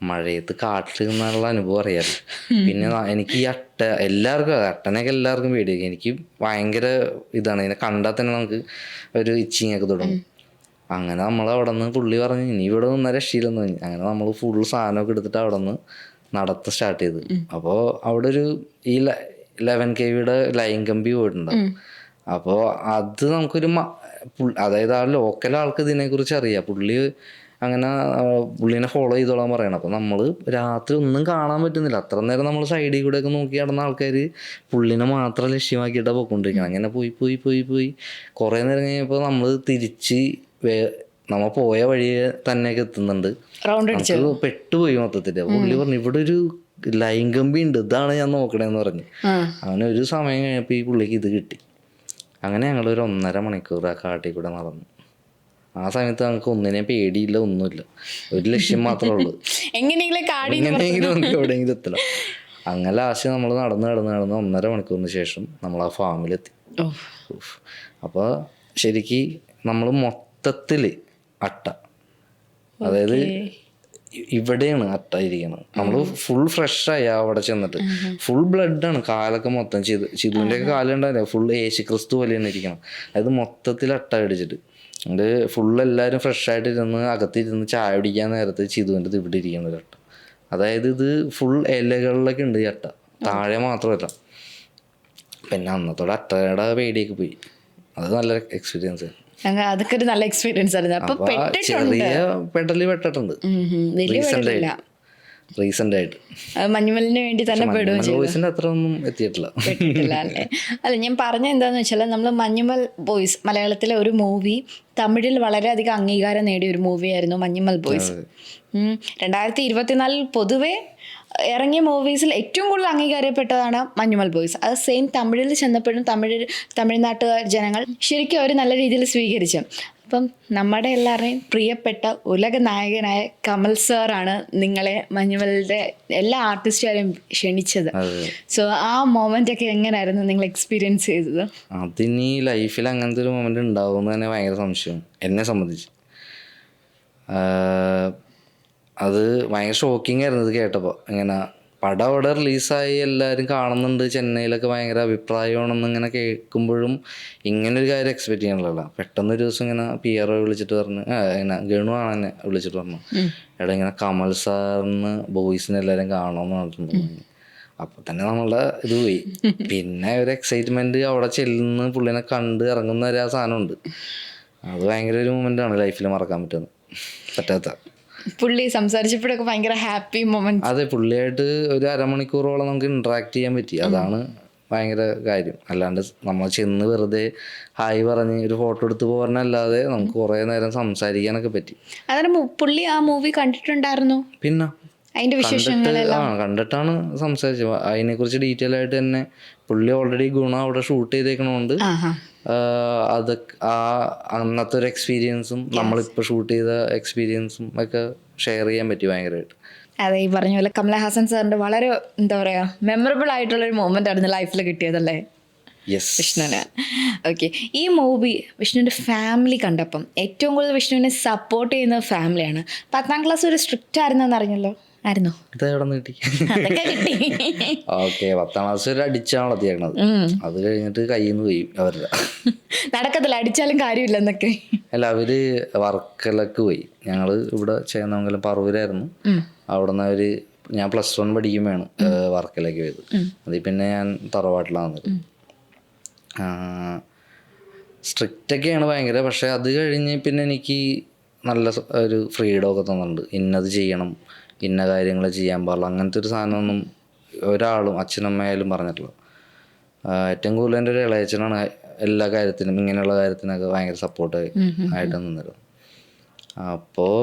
മഴയത്ത് കാട്ടിൽ നിന്നുള്ള അനുഭവം അറിയാമല്ലോ. പിന്നെ എനിക്ക് ഈ അട്ടനെയൊക്കെ എല്ലാവർക്കും പേടിയായിരിക്കും. എനിക്ക് ഭയങ്കര ഇതാണ്, ഇതിനെ കണ്ടാൽ തന്നെ നമുക്ക് ഒരു ഇച്ചിങ്ങൊക്കെ തുടങ്ങും. അങ്ങനെ നമ്മൾ അവിടെ നിന്ന് പുള്ളി പറഞ്ഞ് ഇനി ഇവിടെ നിന്ന രക്ഷയില്ലെന്ന് പറഞ്ഞു. അങ്ങനെ നമ്മൾ ഫുൾ സാധനമൊക്കെ എടുത്തിട്ട് അവിടെ നിന്ന് നടത്ത സ്റ്റാർട്ട് ചെയ്ത്. അപ്പോൾ അവിടെ ഒരു ഈ 11 kV ലൈൻ കമ്പി പോയിട്ടുണ്ടാവും. അപ്പോൾ അത് നമുക്കൊരു അതായത് ആ ലോക്കൽ ആൾക്ക് ഇതിനെക്കുറിച്ച് അറിയാം. അങ്ങനെ പുള്ളീനെ ഫോളോ ചെയ്തോളാൻ പറയണം. അപ്പോൾ നമ്മൾ രാത്രി ഒന്നും കാണാൻ പറ്റുന്നില്ല. അത്ര നേരം നമ്മൾ സൈഡിൽ കൂടെയൊക്കെ നോക്കി നടന്ന ആൾക്കാർ പുള്ളിനെ മാത്രം ലക്ഷ്യമാക്കിയിട്ടാണ് പോയിക്കൊണ്ടിരിക്കണം. അങ്ങനെ പോയി കുറേ നേരം കഴിഞ്ഞപ്പോൾ നമ്മൾ തിരിച്ച് നമ്മൾ പോയ വഴി തന്നെയൊക്കെ എത്തുന്നുണ്ട്. നമുക്ക് പെട്ടുപോയി മൊത്തത്തിൽ. പുള്ളി പറഞ്ഞു ഇവിടെ ഒരു ലൈൻ കമ്പി ഉണ്ട്, ഇതാണ് ഞാൻ നോക്കണേന്ന് പറഞ്ഞു. അങ്ങനെ ഒരു സമയം കഴിഞ്ഞപ്പോൾ ഈ പുള്ളിക്ക് ഇത് കിട്ടി. അങ്ങനെ ഞങ്ങളൊരു 1.5 മണിക്കൂർ ആ കാട്ടിൽ കൂടെ നടന്നു. ആ സമയത്ത് നമുക്ക് ഒന്നിനെയും പേടിയില്ല, ഒന്നുമില്ല, ഒരു ലക്ഷ്യം മാത്രമേ ഉള്ളൂ, എങ്ങനെയെങ്കിലും എവിടെയെങ്കിലും എത്തണം. അങ്ങനെ ലാസ്റ്റ് നമ്മൾ നടന്ന് 1.5 മണിക്കൂറിന് ശേഷം നമ്മൾ ആ ഫാമിലെത്തി. അപ്പോൾ ശരിക്ക് നമ്മൾ മൊത്തത്തിൽ അട്ട, അതായത് ഇവിടെയാണ് അട്ട ഇരിക്കുന്നത്. നമ്മൾ ഫുൾ ഫ്രഷായി അവിടെ ചെന്നിട്ട്. ഫുൾ ബ്ലഡാണ്, കാലൊക്കെ മൊത്തം ചിതുവിൻ്റെ ഒക്കെ കാലുണ്ടാവില്ല, ഫുൾ യേശു ക്രിസ്തു പോലെ തന്നെ ഇരിക്കണം. അതായത് മൊത്തത്തിൽ അട്ട അടിച്ചിട്ട് അത് ഫുൾ എല്ലാവരും ഫ്രഷായിട്ടിരുന്ന് അകത്തിരുന്ന് ചായ പിടിക്കാൻ നേരത്ത് ചിതുവിൻ്റെ ഇവിടെ ഇരിക്കുന്ന ഒരു അട്ട. അതായത് ഇത് ഫുൾ ഇലകളിലൊക്കെ ഉണ്ട് ഈ അട്ട, താഴെ മാത്രമല്ല. പിന്നെ അന്നത്തോടെ അട്ടയുടെ പേടിയൊക്കെ പോയി. അത് നല്ല എക്സ്പീരിയൻസ് ആയിരുന്നു. അതൊക്കെ ഒരു നല്ല എക്സ്പീരിയൻസ് ആയിരുന്നു. ചെറിയ പെടലി പെട്ടിട്ടുണ്ട് റീസെന്റ് ആയിട്ട്. മഞ്ഞുമലിന് വേണ്ടി തന്നെ ബോയ്സിന്റെ അത്ര ഒന്നും എത്തിയിട്ടില്ല അല്ലേ? അല്ല, ഞാൻ പറഞ്ഞ എന്താന്ന് വെച്ചാൽ നമ്മൾ മഞ്ഞുമൽ ബോയ്സ് മലയാളത്തിലെ ഒരു മൂവി തമിഴിൽ വളരെയധികം അംഗീകാരം നേടിയ ഒരു മൂവിയായിരുന്നു മഞ്ഞുമൽ ബോയ്സ്. 2024 പൊതുവെ ഇറങ്ങിയ മൂവീസിൽ ഏറ്റവും കൂടുതൽ അംഗീകാരപ്പെട്ടതാണ് മഞ്ഞുമൽ ബോയ്സ്. അത് സെയിം തമിഴിൽ ചെന്നപ്പോഴും തമിഴ്നാട്ടുകാർ ജനങ്ങൾ ശരിക്കും അവർ നല്ല രീതിയിൽ സ്വീകരിച്ചു. അപ്പം നമ്മുടെ എല്ലാവരുടെയും പ്രിയപ്പെട്ട ഉലക നായകനായ കമൽ സാറാണ് നിങ്ങളെ മഞ്ഞുമലിൻ്റെ എല്ലാ ആർട്ടിസ്റ്റുകാരെയും ക്ഷണിച്ചത്. സോ ആ മൊമെന്റ് ഒക്കെ എങ്ങനെയായിരുന്നു നിങ്ങൾ എക്സ്പീരിയൻസ് ചെയ്തത്? അതിനി ലൈഫിൽ അങ്ങനത്തെ ഒരു മൊമെന്റ് ഉണ്ടാവും തന്നെ ഭയങ്കര സംശയം എന്നെ സംബന്ധിച്ച്. അത് ഭയങ്കര ഷോക്കിംഗ് ആയിരുന്നു ഇത് കേട്ടപ്പോൾ. ഇങ്ങനെ പടം അവിടെ റിലീസായി എല്ലാവരും കാണുന്നുണ്ട്, ചെന്നൈയിലൊക്കെ ഭയങ്കര അഭിപ്രായമാണെന്ന് ഇങ്ങനെ കേൾക്കുമ്പോഴും ഇങ്ങനൊരു കാര്യം എക്സ്പെക്ട് ചെയ്യാനുള്ളതല്ല. പെട്ടെന്നൊരു ദിവസം ഇങ്ങനെ PR വിളിച്ചിട്ട് പറഞ്ഞു, ഇങ്ങനെ ഗണു ആണ് എന്നെ വിളിച്ചിട്ട് പറഞ്ഞു, എടാ ഇങ്ങനെ കമൽ സാറിന് ബോയ്സിനെ എല്ലാവരും കാണുമെന്ന് പറഞ്ഞിട്ടുണ്ടെങ്കിൽ. അപ്പോൾ തന്നെ നമ്മളുടെ ഇത് പോയി. പിന്നെ ഒരു എക്സൈറ്റ്മെൻറ്റ് അവിടെ ചെല്ലുന്ന പുള്ളിനെ കണ്ട് ഇറങ്ങുന്ന ഒരു ആ സാധനമുണ്ട്. അത് ഭയങ്കര ഒരു മൊമെൻ്റാണ് ലൈഫിൽ മറക്കാൻ പറ്റാത്ത. പുള്ളി സംസാരിച്ചപ്പോഴൊക്കെ ഭയങ്കര ഹാപ്പി മൊമെന്റ്. അതെ, പുള്ളിയായിട്ട് ഒരു 1/2 മണിക്കൂറോളം നമുക്ക് ഇന്ററാക്ട് ചെയ്യാൻ പറ്റി. അതാണ് ഭയങ്കര കാര്യം. അല്ലാണ്ട് നമ്മൾ ചെന്ന് വെറുതെ ഹായ് പറഞ്ഞ് ഒരു ഫോട്ടോ എടുത്ത് പോകാനല്ലാതെ നമുക്ക് കുറേ നേരം സംസാരിക്കാനൊക്കെ പറ്റി. അന്നേരം പുള്ളി ആ മൂവി കണ്ടിട്ടുണ്ടായിരുന്നു? പിന്നെ അതിന്റെ വിശേഷങ്ങളെല്ലാം കണ്ടിട്ടാണ് സംസാരിച്ചത്. അതിനെക്കുറിച്ച് ഡീറ്റെയിൽ ആയിട്ട് തന്നെ പുള്ളി ഓൾറെഡി ഗുണം അവിടെ ഷൂട്ട് ചെയ്തേക്കണോണ്ട് അതൊക്കെ അന്നത്തെ ഒരു എക്സ്പീരിയൻസും നമ്മളിപ്പോൾ ഷൂട്ട് ചെയ്ത എക്സ്പീരിയൻസും ഒക്കെ ഷെയർ ചെയ്യാൻ പറ്റി ഭയങ്കരമായിട്ട്. അതെ, ഈ പറഞ്ഞ പോലെ കമലഹാസൻ സാറിന്റെ വളരെ എന്താ പറയാ മെമ്മറബിൾ ആയിട്ടുള്ളൊരു മൊമെന്റ് ആയിരുന്നു ലൈഫിൽ കിട്ടിയതല്ലേ വിഷ്ണുവിന്? ഓക്കെ, ഈ മൂവി വിഷ്ണുവിൻ്റെ ഫാമിലി കണ്ടപ്പം ഏറ്റവും കൂടുതൽ വിഷ്ണുവിനെ സപ്പോർട്ട് ചെയ്യുന്ന ഫാമിലിയാണ്. 10ാം ക്ലാസ് ഒരു സ്ട്രിക്റ്റ് ആയിരുന്നെന്ന് അറിഞ്ഞല്ലോ, ആയിരുന്നോ? ഇത് എവിടെ നിന്ന് കിട്ടി? അതൊക്കെ കിട്ടി. ഓക്കെ, 10ാം ക്ലാസ് വരെ അടിച്ചാണ് എത്തിയേക്കണത്. അത് കഴിഞ്ഞിട്ട് കയ്യിൽ നിന്ന് പോയി അവരുടെ. നടക്കത്തില്ല, അടിച്ചാലും കാര്യമില്ലെന്നൊക്കെ. അല്ല, അവര് വർക്കലക്ക് പോയി. ഞങ്ങള് ഇവിടെ ചേന്നമംഗലം പറവൂരായിരുന്നു. അവിടെ നിന്ന് അവര്, ഞാൻ +1 പഠിക്കുമ്പോഴാണ് വർക്കലേക്ക് പോയത്. അതിൽ പിന്നെ ഞാൻ തറവാട്ടിലാണ് വന്നത്. സ്ട്രിക്റ്റൊക്കെയാണ് ഭയങ്കര. പക്ഷെ അത് കഴിഞ്ഞ് പിന്നെ എനിക്ക് നല്ല ഒരു ഫ്രീഡം ഒക്കെ തന്നിട്ടുണ്ട്. ഇന്നത് ചെയ്യണം, ഇന്ന കാര്യങ്ങൾ ചെയ്യാൻ പാടില്ല, അങ്ങനത്തെ ഒരു സാധനമൊന്നും ഒരാളും അച്ഛനമ്മയായാലും പറഞ്ഞിട്ടില്ല. ഏറ്റവും കൂടുതൽ എൻ്റെ ഒരു ഇളയച്ചനാണ് എല്ലാ കാര്യത്തിനും, ഇങ്ങനെയുള്ള കാര്യത്തിനൊക്കെ ഭയങ്കര സപ്പോർട്ട് ആയിട്ട് നിന്നിരുന്നു. അപ്പോൾ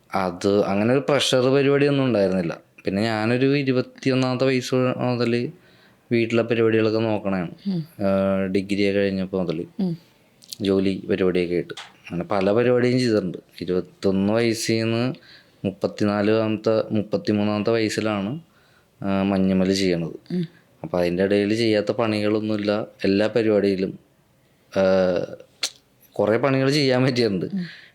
അത് അങ്ങനെ ഒരു പ്രഷർ പരിപാടിയൊന്നും ഉണ്ടായിരുന്നില്ല. പിന്നെ ഞാനൊരു 21ാമത്തെ വയസ്സ് മുതൽ വീട്ടിലെ പരിപാടികളൊക്കെ നോക്കണതാണ്. ഡിഗ്രിയൊക്കെ കഴിഞ്ഞപ്പോൾ മുതൽ ജോലി പരിപാടിയൊക്കെ ആയിട്ട് അങ്ങനെ പല പരിപാടിയും ചെയ്തിട്ടുണ്ട്. 21 വയസ്സിൽ നിന്ന് 33ാമത്തെ വയസ്സിലാണ് മഞ്ഞുമൽ ചെയ്യണത്. അപ്പോൾ അതിൻ്റെ ഇടയിൽ ചെയ്യാത്ത പണികളൊന്നുമില്ല. എല്ലാ പരിപാടിയിലും കുറേ പണികൾ ചെയ്യാൻ പറ്റിയിട്ടുണ്ട്.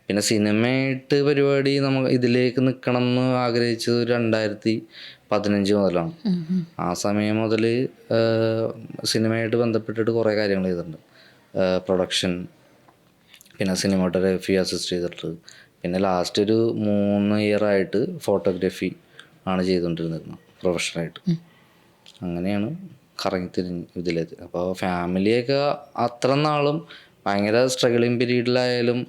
പിന്നെ സിനിമയായിട്ട് പരിപാടി നമുക്ക് ഇതിലേക്ക് നിൽക്കണം എന്ന് ആഗ്രഹിച്ചത് 2015 മുതലാണ്. ആ സമയം മുതൽ സിനിമയായിട്ട് ബന്ധപ്പെട്ടിട്ട് കുറേ കാര്യങ്ങൾ ചെയ്തിട്ടുണ്ട്. പ്രൊഡക്ഷൻ, പിന്നെ സിനിമാറ്റോഗ്രാഫി അസിസ്റ്റ് ചെയ്തിട്ട്, പിന്നെ ലാസ്റ്റ് ഒരു 3 ഇയറായിട്ട് ഫോട്ടോഗ്രാഫി ആണ് ചെയ്തുകൊണ്ടിരുന്നത് പ്രൊഫഷണലായിട്ട്. അങ്ങനെയാണ് കറങ്ങിത്തിരിഞ്ഞ് ഇതിലേക്ക്. അപ്പോൾ ഫാമിലിയൊക്കെ അത്ര നാളും ഭയങ്കര സ്ട്രഗിളിങ് പീരീഡിലായാലും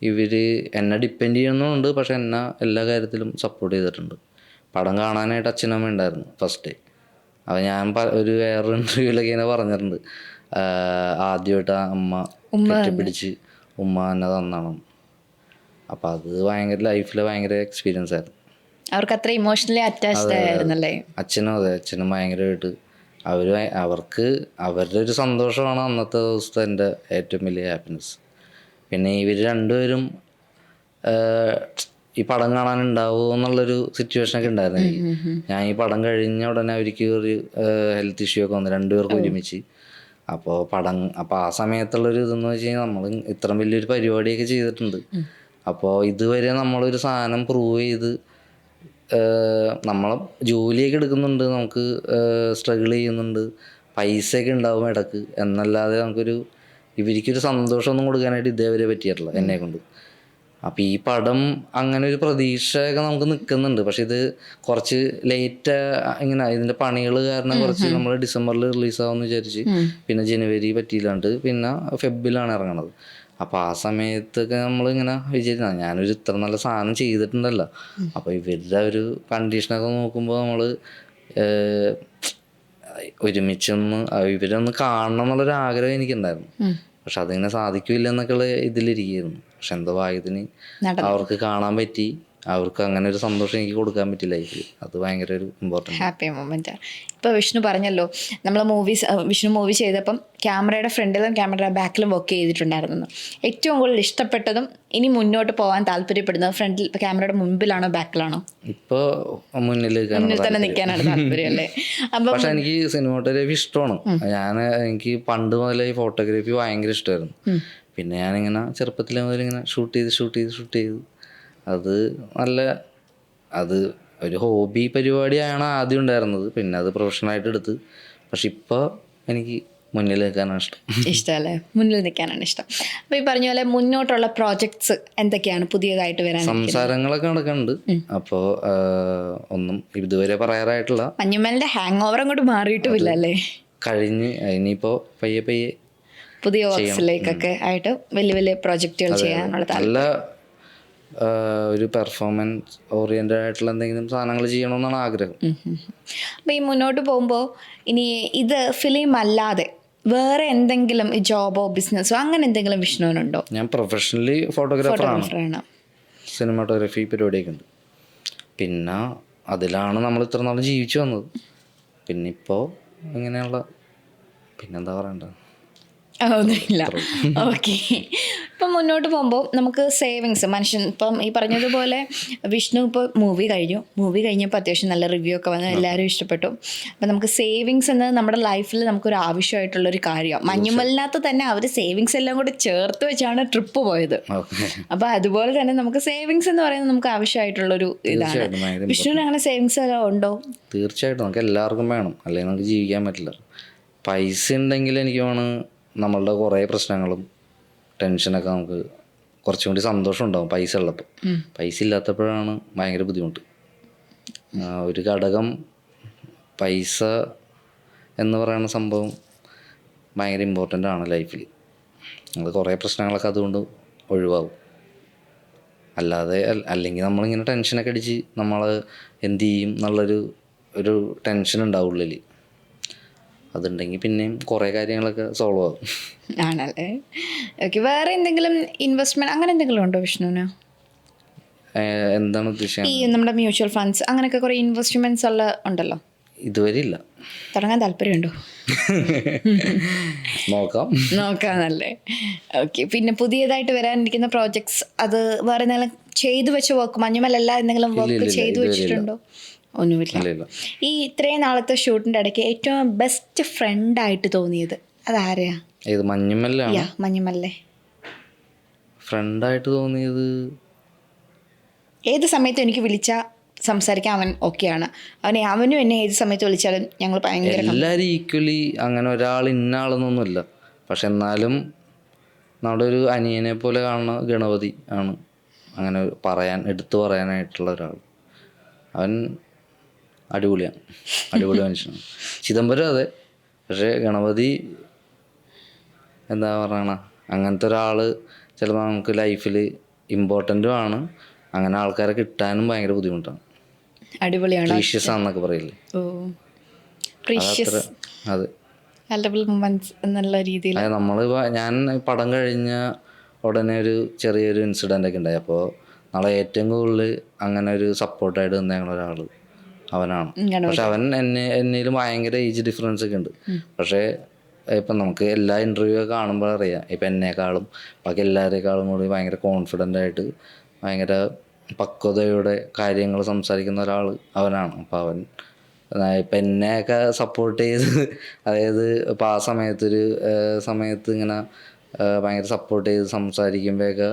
ഇവർ എന്നെ ഡിപ്പെൻഡ് ചെയ്യുന്നുണ്ട്. പക്ഷെ എന്നെ എല്ലാ കാര്യത്തിലും സപ്പോർട്ട് ചെയ്തിട്ടുണ്ട്. പടം കാണാനായിട്ട് അച്ഛനമ്മ ഉണ്ടായിരുന്നു ഫസ്റ്റ് ഡേ. അപ്പോൾ ഞാൻ ഒരു വേറൊരു ഇൻ്റർവ്യൂവിലൊക്കെ ഇങ്ങനെ പറഞ്ഞിട്ടുണ്ട്, ആദ്യമായിട്ട് അമ്മ കെട്ടിപ്പിടിച്ച് ഉമ്മ എന്നെ തന്നാണ്. അപ്പം അത് ഭയങ്കര ലൈഫിൽ ഭയങ്കര എക്സ്പീരിയൻസ് ആയിരുന്നു. അവർക്ക് അത്ര ഇമോഷണലി അറ്റാച്ച്ഡ് ആയിരുന്നല്ലേ? അച്ഛനും അതെ, അച്ഛനും ഭയങ്കരമായിട്ട് അവർക്ക് അവരുടെ ഒരു സന്തോഷമാണ് അന്നത്തെ ദിവസത്തെ എൻ്റെ ഏറ്റവും വലിയ ഹാപ്പിനെസ്. പിന്നെ ഇവർ രണ്ടുപേരും ഈ പടം കാണാനുണ്ടാവുമോ എന്നുള്ളൊരു സിറ്റുവേഷനൊക്കെ ഉണ്ടായിരുന്നു എനിക്ക്. ഞാൻ ഈ പടം കഴിഞ്ഞ ഉടനെ അവർക്ക് ഒരു ഹെൽത്ത് ഇഷ്യൂ ഒക്കെ വന്നു, രണ്ടുപേർക്കും ഒരുമിച്ച്. അപ്പോൾ ആ സമയത്തുള്ളൊരു ഇതെന്ന് വെച്ച് കഴിഞ്ഞാൽ നമ്മൾ ഇത്ര വലിയൊരു പരിപാടിയൊക്കെ ചെയ്തിട്ടുണ്ട്. അപ്പോൾ ഇതുവരെ നമ്മളൊരു സാധനം പ്രൂവ് ചെയ്ത് നമ്മൾ ജോലിയൊക്കെ എടുക്കുന്നുണ്ട്, നമുക്ക് സ്ട്രഗിൾ ചെയ്യുന്നുണ്ട്, പൈസയൊക്കെ ഉണ്ടാവും ഇടക്ക് എന്നല്ലാതെ ഇവർക്കൊരു സന്തോഷമൊന്നും കൊടുക്കാനായിട്ട് ഇതേവരെ പറ്റിയിട്ടില്ല എന്നെ കൊണ്ട്. അപ്പോൾ ഈ പടം അങ്ങനെ ഒരു പ്രതീക്ഷയൊക്കെ നമുക്ക് നിൽക്കുന്നുണ്ട്. പക്ഷെ ഇത് കുറച്ച് ലേറ്റ് ഇങ്ങനെ ഇതിൻ്റെ പണികൾ കാരണം കുറച്ച് നമ്മൾ ഡിസംബറിൽ റിലീസാവുമെന്ന് വിചാരിച്ച് പിന്നെ ജനുവരി പറ്റിയില്ലാണ്ട് പിന്നെ ഫെബ്രുവരിയിലാണ് ഇറങ്ങണത്. അപ്പോൾ ആ സമയത്തൊക്കെ നമ്മളിങ്ങനെ വിചാരിക്കണം, ഞാനൊരു ഇത്ര നല്ല സാധനം ചെയ്തിട്ടുണ്ടല്ലോ. അപ്പോൾ ഇവരുടെ ഒരു കണ്ടീഷനൊക്കെ നോക്കുമ്പോൾ നമ്മൾ ഒരുമിച്ചൊന്ന് ഇവരൊന്ന് കാണണം എന്നുള്ളൊരു ആഗ്രഹം എനിക്കുണ്ടായിരുന്നു. പക്ഷെ അതിങ്ങനെ സാധിക്കില്ല എന്നൊക്കെയുള്ള ഇതിലിരിക്കുന്നു. പക്ഷെ എന്തോ ഭാഗ്യത്തിന് അവർക്ക് കാണാൻ പറ്റി. അവർക്ക് അങ്ങനെ ഒരു സന്തോഷം എനിക്ക് കൊടുക്കാൻ പറ്റില്ല ലൈഫിൽ. അത് ഭയങ്കര ഒരു ഇമ്പോർട്ടൻറ്റ് ഹാപ്പി മൊമെന്റ്. ഇപ്പോൾ വിഷ്ണു പറഞ്ഞല്ലോ, നമ്മൾ വിഷ്ണു മൂവി ചെയ്തപ്പം ക്യാമറയുടെ ഫ്രണ്ടിലും ക്യാമറയുടെ ബാക്കിലും വർക്ക് ചെയ്തിട്ടുണ്ടായിരുന്നു. ഏറ്റവും കൂടുതൽ ഇഷ്ടപ്പെട്ടതും ഇനി മുന്നോട്ട് പോകാൻ താല്പര്യപ്പെടുന്നത് ഫ്രണ്ടിൽ ക്യാമറയുടെ മുമ്പിലാണോ ബാക്കിലാണോ? ഇപ്പോൾ മുന്നിൽ തന്നെ നിൽക്കാനാണ് താല്പര്യം അല്ലേ? അപ്പം പക്ഷെ എനിക്ക് സിനിമാറ്റോഗ്രാഫി ഇഷ്ടമാണ്. എനിക്ക് പണ്ട് മുതലേ ഈ ഫോട്ടോഗ്രാഫി ഭയങ്കര ഇഷ്ടമായിരുന്നു. പിന്നെ ഞാനിങ്ങനെ ചെറുപ്പത്തിലെ മുതൽ ഇങ്ങനെ ഷൂട്ട് ചെയ്ത് അത് ഒരു ഹോബി പരിപാടിയാണ് ആദ്യം ഉണ്ടായിരുന്നത്. പിന്നെ അത് പ്രൊഫഷണലായിട്ട് എടുത്ത്. പക്ഷെ ഇപ്പോൾ എനിക്ക് മുന്നിൽ നിൽക്കാനാണ് ഇഷ്ടമല്ലേ? മുന്നിൽ നിൽക്കാനാണ് ഇഷ്ടം. അപ്പോൾ ഈ പറഞ്ഞ പോലെ മുന്നോട്ടുള്ള പ്രോജക്ട്സ് എന്തൊക്കെയാണ് പുതിയതായിട്ട് വരാൻ? സംസാരങ്ങളൊക്കെ നടക്കുന്നുണ്ട്. അപ്പോൾ ഒന്നും ഇതുവരെ പറയാറായിട്ടില്ല. മഞ്ഞുമലിന്റെ ഹാങ് ഓവർ അങ്ങോട്ട് മാറിയിട്ടുമില്ല അല്ലേ? കഴിഞ്ഞ് ഇനിയിപ്പോൾ പയ്യെ പുതിയ വർക്ക്സിലേക്കൊക്കെ ആയിട്ട് വലിയ പ്രോജക്റ്റുകൾ ചെയ്യാനുള്ള നല്ല ഒരു പെർഫോമൻസ് ഓറിയന്റഡ് ആയിട്ടുള്ള എന്തെങ്കിലും സാധനങ്ങൾ ചെയ്യണമെന്നാണ് ആഗ്രഹം. അപ്പോൾ ഈ മുന്നോട്ട് പോകുമ്പോൾ ഇനി ഇത് ഫിലിം അല്ലാതെ വേറെ എന്തെങ്കിലും ജോബോ ബിസിനസ്സോ അങ്ങനെ എന്തെങ്കിലും വിഷ്ണുവിനുണ്ടോ? ഞാൻ പ്രൊഫഷണലി ഫോട്ടോഗ്രാഫറാണ്. സിനിമാറ്റോഗ്രാഫി പരിപാടിയൊക്കെ ഉണ്ട്. പിന്നെ അതിലാണ് നമ്മൾ ഇത്ര നാളും ജീവിച്ചു വന്നത്. പിന്നെ ഇപ്പോൾ പിന്നെന്താ പറയണ്ട, ഒന്നുമില്ല. ഓക്കെ. ഇപ്പം മുന്നോട്ട് പോകുമ്പോൾ നമുക്ക് സേവിങ്സ് മനുഷ്യൻ ഇപ്പം ഈ പറഞ്ഞതുപോലെ വിഷ്ണു ഇപ്പോൾ മൂവി കഴിഞ്ഞപ്പോൾ അത്യാവശ്യം നല്ല റിവ്യൂ ഒക്കെ വന്ന് എല്ലാവരും ഇഷ്ടപ്പെട്ടു. അപ്പം നമുക്ക് സേവിങ്സ് എന്നത് നമ്മുടെ ലൈഫിൽ നമുക്കൊരു ആവശ്യമായിട്ടുള്ളൊരു കാര്യമാണ്. മഞ്ഞുമലിനകത്ത് തന്നെ അവർ സേവിങ്സ് എല്ലാം കൂടി ചേർത്ത് വെച്ചാണ് ട്രിപ്പ് പോയത്. അപ്പോൾ അതുപോലെ തന്നെ നമുക്ക് സേവിങ്സ് എന്ന് പറയുന്നത് നമുക്ക് ആവശ്യമായിട്ടുള്ളൊരു ഇതാണ്. വിഷ്ണുവിന് അങ്ങനെ സേവിങ്സ് എല്ലാം ഉണ്ടോ? തീർച്ചയായിട്ടും നമുക്ക് എല്ലാവർക്കും വേണം, അല്ലെങ്കിൽ നമുക്ക് ജീവിക്കാൻ പറ്റില്ല. പൈസ ഉണ്ടെങ്കിൽ എനിക്ക് തോന്നുന്നു നമ്മളുടെ കുറേ പ്രശ്നങ്ങളും ടെൻഷനൊക്കെ നമുക്ക് കുറച്ചും കൂടി സന്തോഷം ഉണ്ടാവും പൈസ ഉള്ളപ്പോൾ. പൈസ ഇല്ലാത്തപ്പോഴാണ് ഭയങ്കര ബുദ്ധിമുട്ട്. ഒരു ഘടകം പൈസ എന്ന് പറയുന്ന സംഭവം ഭയങ്കര ഇമ്പോർട്ടൻ്റ് ആണ് ലൈഫിൽ. അത് കുറേ പ്രശ്നങ്ങളൊക്കെ അതുകൊണ്ട് ഒഴിവാകും. അല്ലാതെ അല്ലെങ്കിൽ നമ്മളിങ്ങനെ ടെൻഷനൊക്കെ അടിച്ച് നമ്മൾ എന്ത് ചെയ്യും എന്നുള്ളൊരു ടെൻഷൻ ഉണ്ടാവും ഉള്ളിൽ. അതുണ്ടെങ്കിൽ പിന്നെയും കുറേ കാര്യങ്ങളൊക്കെ സോൾവ് ആകും. ആണല്ലേ? ഓക്കെ. വേറെ എന്തെങ്കിലും ഇൻവെസ്റ്റ്മെന്റ് അങ്ങനെ എന്തെങ്കിലും ഉണ്ടോ വിഷ്ണുവിന്? എന്താണ് ഉദ്ദേശിക്കുന്നത്? ഈ നമ്മുടെ മ്യൂച്വൽ ഫണ്ട്സ് അങ്ങനെയൊക്കെ കുറേ ഇൻവെസ്റ്റ്മെന്റ്സ് ഉണ്ടല്ലോ. ഇതുവരെ ഇല്ല. തുടങ്ങാൻ താല്പര്യമുണ്ടോ? നോക്കാന്നല്ലേ? ഓക്കെ. പിന്നെ പുതിയതായിട്ട് വരാനിരിക്കുന്ന പ്രോജക്ട്സ് അത് വേറെ എന്തെങ്കിലും ചെയ്തു വെച്ച വർക്ക്, മഞ്ഞുമലല്ല എന്തെങ്കിലും വർക്ക് ചെയ്തു വെച്ചിട്ടുണ്ടോ? ഒന്നുമില്ല. ഈ ഇത്രയും നാളത്തെ ഷൂട്ടിൻ്റെ ഇടയ്ക്ക് ഏറ്റവും ബെസ്റ്റ് ഫ്രണ്ടായിട്ട് തോന്നിയത് അതാരെയാ? ഏത് മഞ്ഞുമല്ലേ? മഞ്ഞുമല്ലേ ഫ്രണ്ടായിട്ട് തോന്നിയത് ഏത് സമയത്തും എനിക്ക് വിളിച്ചാൽ സംസാരിക്കാൻ അവൻ ഓക്കെയാണ്. അവനും എന്നെ ഏത് സമയത്ത് വിളിച്ചാലും ഞങ്ങൾ ഭയങ്കര എല്ലാവരും ഈക്വലി അങ്ങനെ ഒരാൾ ഇന്ന ആളെന്നൊന്നുമില്ല. പക്ഷെ എന്നാലും നമ്മുടെ ഒരു അനിയനെ പോലെ കാണുന്ന ഗണപതി ആണ് അങ്ങനെ എടുത്തു പറയാനായിട്ടുള്ള ഒരാൾ. അവൻ അടിപൊളി മനുഷ്യനാണ്. ചിദംബരം അതെ, പക്ഷേ ഗണപതി എന്താ പറയണ അങ്ങനത്തെ ഒരാൾ ചിലപ്പോൾ നമുക്ക് ലൈഫിൽ ഇമ്പോർട്ടൻറ്റും ആണ്. അങ്ങനെ ആൾക്കാരെ കിട്ടാനും ഭയങ്കര ബുദ്ധിമുട്ടാണ്. അടിപൊളിയാണ്. പ്രീഷ്യസ് ആണെന്നൊക്കെ പറയില്ലേ? അതെ, എന്നുള്ള രീതിയിൽ ഞാൻ പടം കഴിഞ്ഞ ഉടനെ ഒരു ചെറിയൊരു ഇൻസിഡൻ്റ് ഒക്കെ ഉണ്ടായി. അപ്പോൾ നാളെ ഏറ്റവും കൂടുതൽ അങ്ങനെ ഒരു സപ്പോർട്ടായിട്ട് നിന്ന ഞങ്ങളൊരാൾ അവനാണ്. പക്ഷെ അവൻ എന്നേലും ഭയങ്കര ഏജ് ഡിഫറൻസ് ഒക്കെ ഉണ്ട്. പക്ഷേ ഇപ്പം നമുക്ക് എല്ലാ ഇൻ്റർവ്യൂ ഒക്കെ കാണുമ്പോൾ അറിയാം, ഇപ്പം എന്നെക്കാളും ബാക്കി എല്ലാവരേക്കാളും കൂടി ഭയങ്കര കോൺഫിഡൻ്റ് ആയിട്ട് ഭയങ്കര പക്വതയോടെ കാര്യങ്ങൾ സംസാരിക്കുന്ന ഒരാൾ അവനാണ്. അപ്പം അവൻ ഇപ്പം എന്നെയൊക്കെ സപ്പോർട്ട് ചെയ്ത്, അതായത് ഇപ്പം ആ സമയത്ത് ഇങ്ങനെ ഭയങ്കര സപ്പോർട്ട് ചെയ്ത് സംസാരിക്കുമ്പോഴൊക്കെ,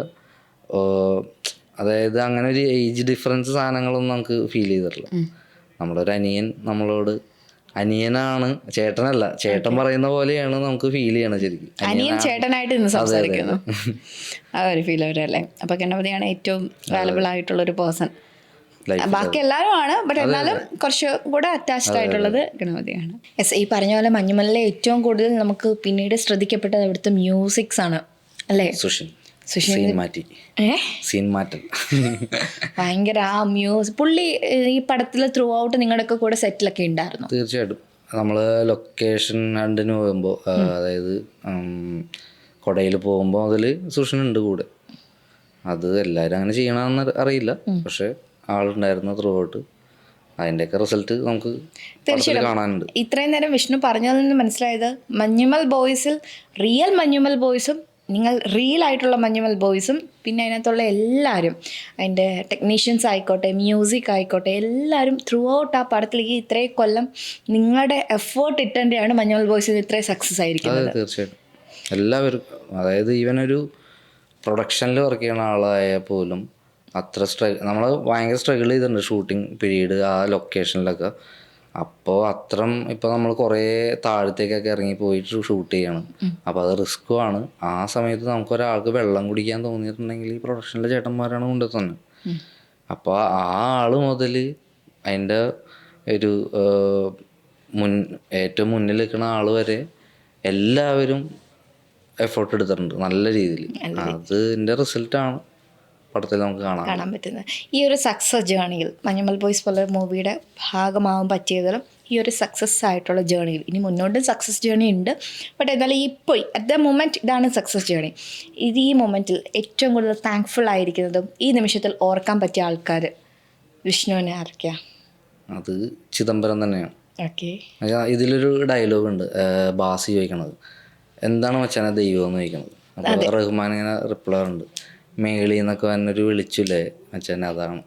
അതായത് അങ്ങനെ ഒരു ഏജ് ഡിഫറൻസ് സാധനങ്ങളൊന്നും നമുക്ക് ഫീൽ ചെയ്തിട്ടില്ല. നമ്മളൊരു അനിയൻ നമ്മളോട് അനിയനാണ്, ചേട്ടനല്ല, ചേട്ടൻ പറയുന്ന പോലെയാണ് നമുക്ക് ഫീൽ ചെയ്യണം. ശരിക്കും അനിയൻ ചേട്ടനായിട്ട് ഇന്ന് സംസാരിക്കുന്നു, ആ ഒരു ഫീൽ അവരല്ലേ. അപ്പൊ ഗണപതിയാണ് ഏറ്റവും വാല്യുബിൾ ആയിട്ടുള്ളൊരു പേഴ്സൺ. ബാക്കി എല്ലാവരും ആണ്, ബട്ട് എന്നാലും കുറച്ച് കൂടെ അറ്റാച്ച്ഡ് ആയിട്ടുള്ളത് ഗണപതിയാണ്. യെസ്, ഈ പറഞ്ഞ പോലെ മഞ്ഞുമലിലെ ഏറ്റവും കൂടുതൽ നമുക്ക് പിന്നീട് ശ്രദ്ധിക്കപ്പെട്ടത് അവിടുത്തെ മ്യൂസിക്സ് ആണ് അല്ലേ? ഭയങ്കര ആ പുള്ളി ഈ പടത്തിൽ ത്രൂ ഔട്ട് നിങ്ങളുടെയൊക്കെ കൂടെ സെറ്റിലൊക്കെ ഉണ്ടായിരുന്നു? തീർച്ചയായിട്ടും. നമ്മൾ ലൊക്കേഷൻ ഹണ്ടിന് പോകുമ്പോൾ, അതായത് കൊടയിൽ പോകുമ്പോൾ അതിൽ സുഷിനുണ്ട് കൂടെ. അത് എല്ലാവരും അങ്ങനെ ചെയ്യണമെന്ന് അറിയില്ല, പക്ഷെ ആളുണ്ടായിരുന്നു ത്രൂ ഔട്ട്. അതിൻ്റെയൊക്കെ റിസൾട്ട് നമുക്ക് കാണാനുണ്ട്. ഇത്രയും നേരം വിഷ്ണു പറഞ്ഞതിൽ നിന്ന് മനസ്സിലായത് മഞ്ഞുമൽ ബോയ്സിൽ റിയൽ മഞ്ഞുമൽ ബോയ്സും നിങ്ങൾ റിയൽ ആയിട്ടുള്ള മഞ്ഞുമൽ ബോയ്സും പിന്നെ അതിനകത്തുള്ള എല്ലാവരും, അതിൻ്റെ ടെക്നീഷ്യൻസ് ആയിക്കോട്ടെ, മ്യൂസിക് ആയിക്കോട്ടെ, എല്ലാവരും ത്രൂ ഔട്ട് ആ പടത്തിലേക്ക് ഇത്രയും കൊല്ലം നിങ്ങളുടെ എഫേർട്ട് ഇട്ടേണ്ടാണ് മഞ്ഞുമൽ ബോയ്സിന് ഇത്രയും സക്സസ് ആയിരിക്കുന്നത്. തീർച്ചയായിട്ടും എല്ലാവരും, അതായത് ഈവനൊരു പ്രൊഡക്ഷനിൽ വർക്ക് ചെയ്യുന്ന ആളായാൽ പോലും അത്ര നമ്മൾ ഭയങ്കര സ്ട്രഗിൾ ചെയ്തിട്ടുണ്ട് ഷൂട്ടിങ് പീരീഡ് ആ ലൊക്കേഷനിലൊക്കെ. അപ്പോൾ ഇപ്പോൾ നമ്മൾ കുറേ താഴത്തേക്കൊക്കെ ഇറങ്ങി പോയിട്ട് ഷൂട്ട് ചെയ്യണം. അപ്പോൾ അത് റിസ്ക്കുമാണ്. ആ സമയത്ത് നമുക്കൊരാൾക്ക് വെള്ളം കുടിക്കാൻ തോന്നിയിട്ടുണ്ടെങ്കിൽ ഈ പ്രൊഡക്ഷനിലെ ചേട്ടന്മാരാണ് കൊണ്ടു തന്നെ. അപ്പോൾ ആ ആൾ മുതൽ അതിൻ്റെ ഒരു ഏറ്റവും മുന്നിൽ നിൽക്കുന്ന ആൾ വരെ എല്ലാവരും എഫേർട്ട് എടുത്തിട്ടുണ്ട് നല്ല രീതിയിൽ. അതിൻ്റെ റിസൾട്ടാണ് പടത്തിൽ നമുക്ക് കാണാൻ പറ്റുന്നത്. ഈ ഒരു സക്സസ് ജേണിയിൽ മഞ്ഞുമൽ ബോയ്സ് പോലെ മൂവിയുടെ ഭാഗമാവാൻ പറ്റിയതിലും ഈ ഒരു സക്സസ് ആയിട്ടുള്ള ജേണിയിൽ ഇനി മുന്നോട്ടും സക്സസ് ജേണി ഉണ്ട്, ബട്ട് എന്നാലും ഇപ്പോൾ അറ്റ് ദ മൊമെൻറ്റ് ഇതാണ് സക്സസ് ജേണി. ഈ മൊമെൻറ്റിൽ ഏറ്റവും കൂടുതൽ താങ്ക്ഫുൾ ആയിരിക്കുന്നതും ഈ നിമിഷത്തിൽ ഓർക്കാൻ പറ്റിയ ആൾക്കാർ വിഷ്ണുവിനെ ആർക്കാണ്? അത് ചിദംബരം തന്നെയാണ്. ഓക്കെ. ഇതിലൊരു ഡയലോഗ് ഉണ്ട് ബാസി ചോദിക്കണത്, എന്താണ് മച്ചാനെ ദൈവം എന്ന് ചോദിക്കണത്. അപ്പോൾ റഹ്മാൻ ഇങ്ങനെ റിപ്ലൈ ഉണ്ട്, മേളിൽ നിന്നൊക്കെ വന്നൊരു വിളിച്ചില്ലേ മച്ചാൻ അതാണ്.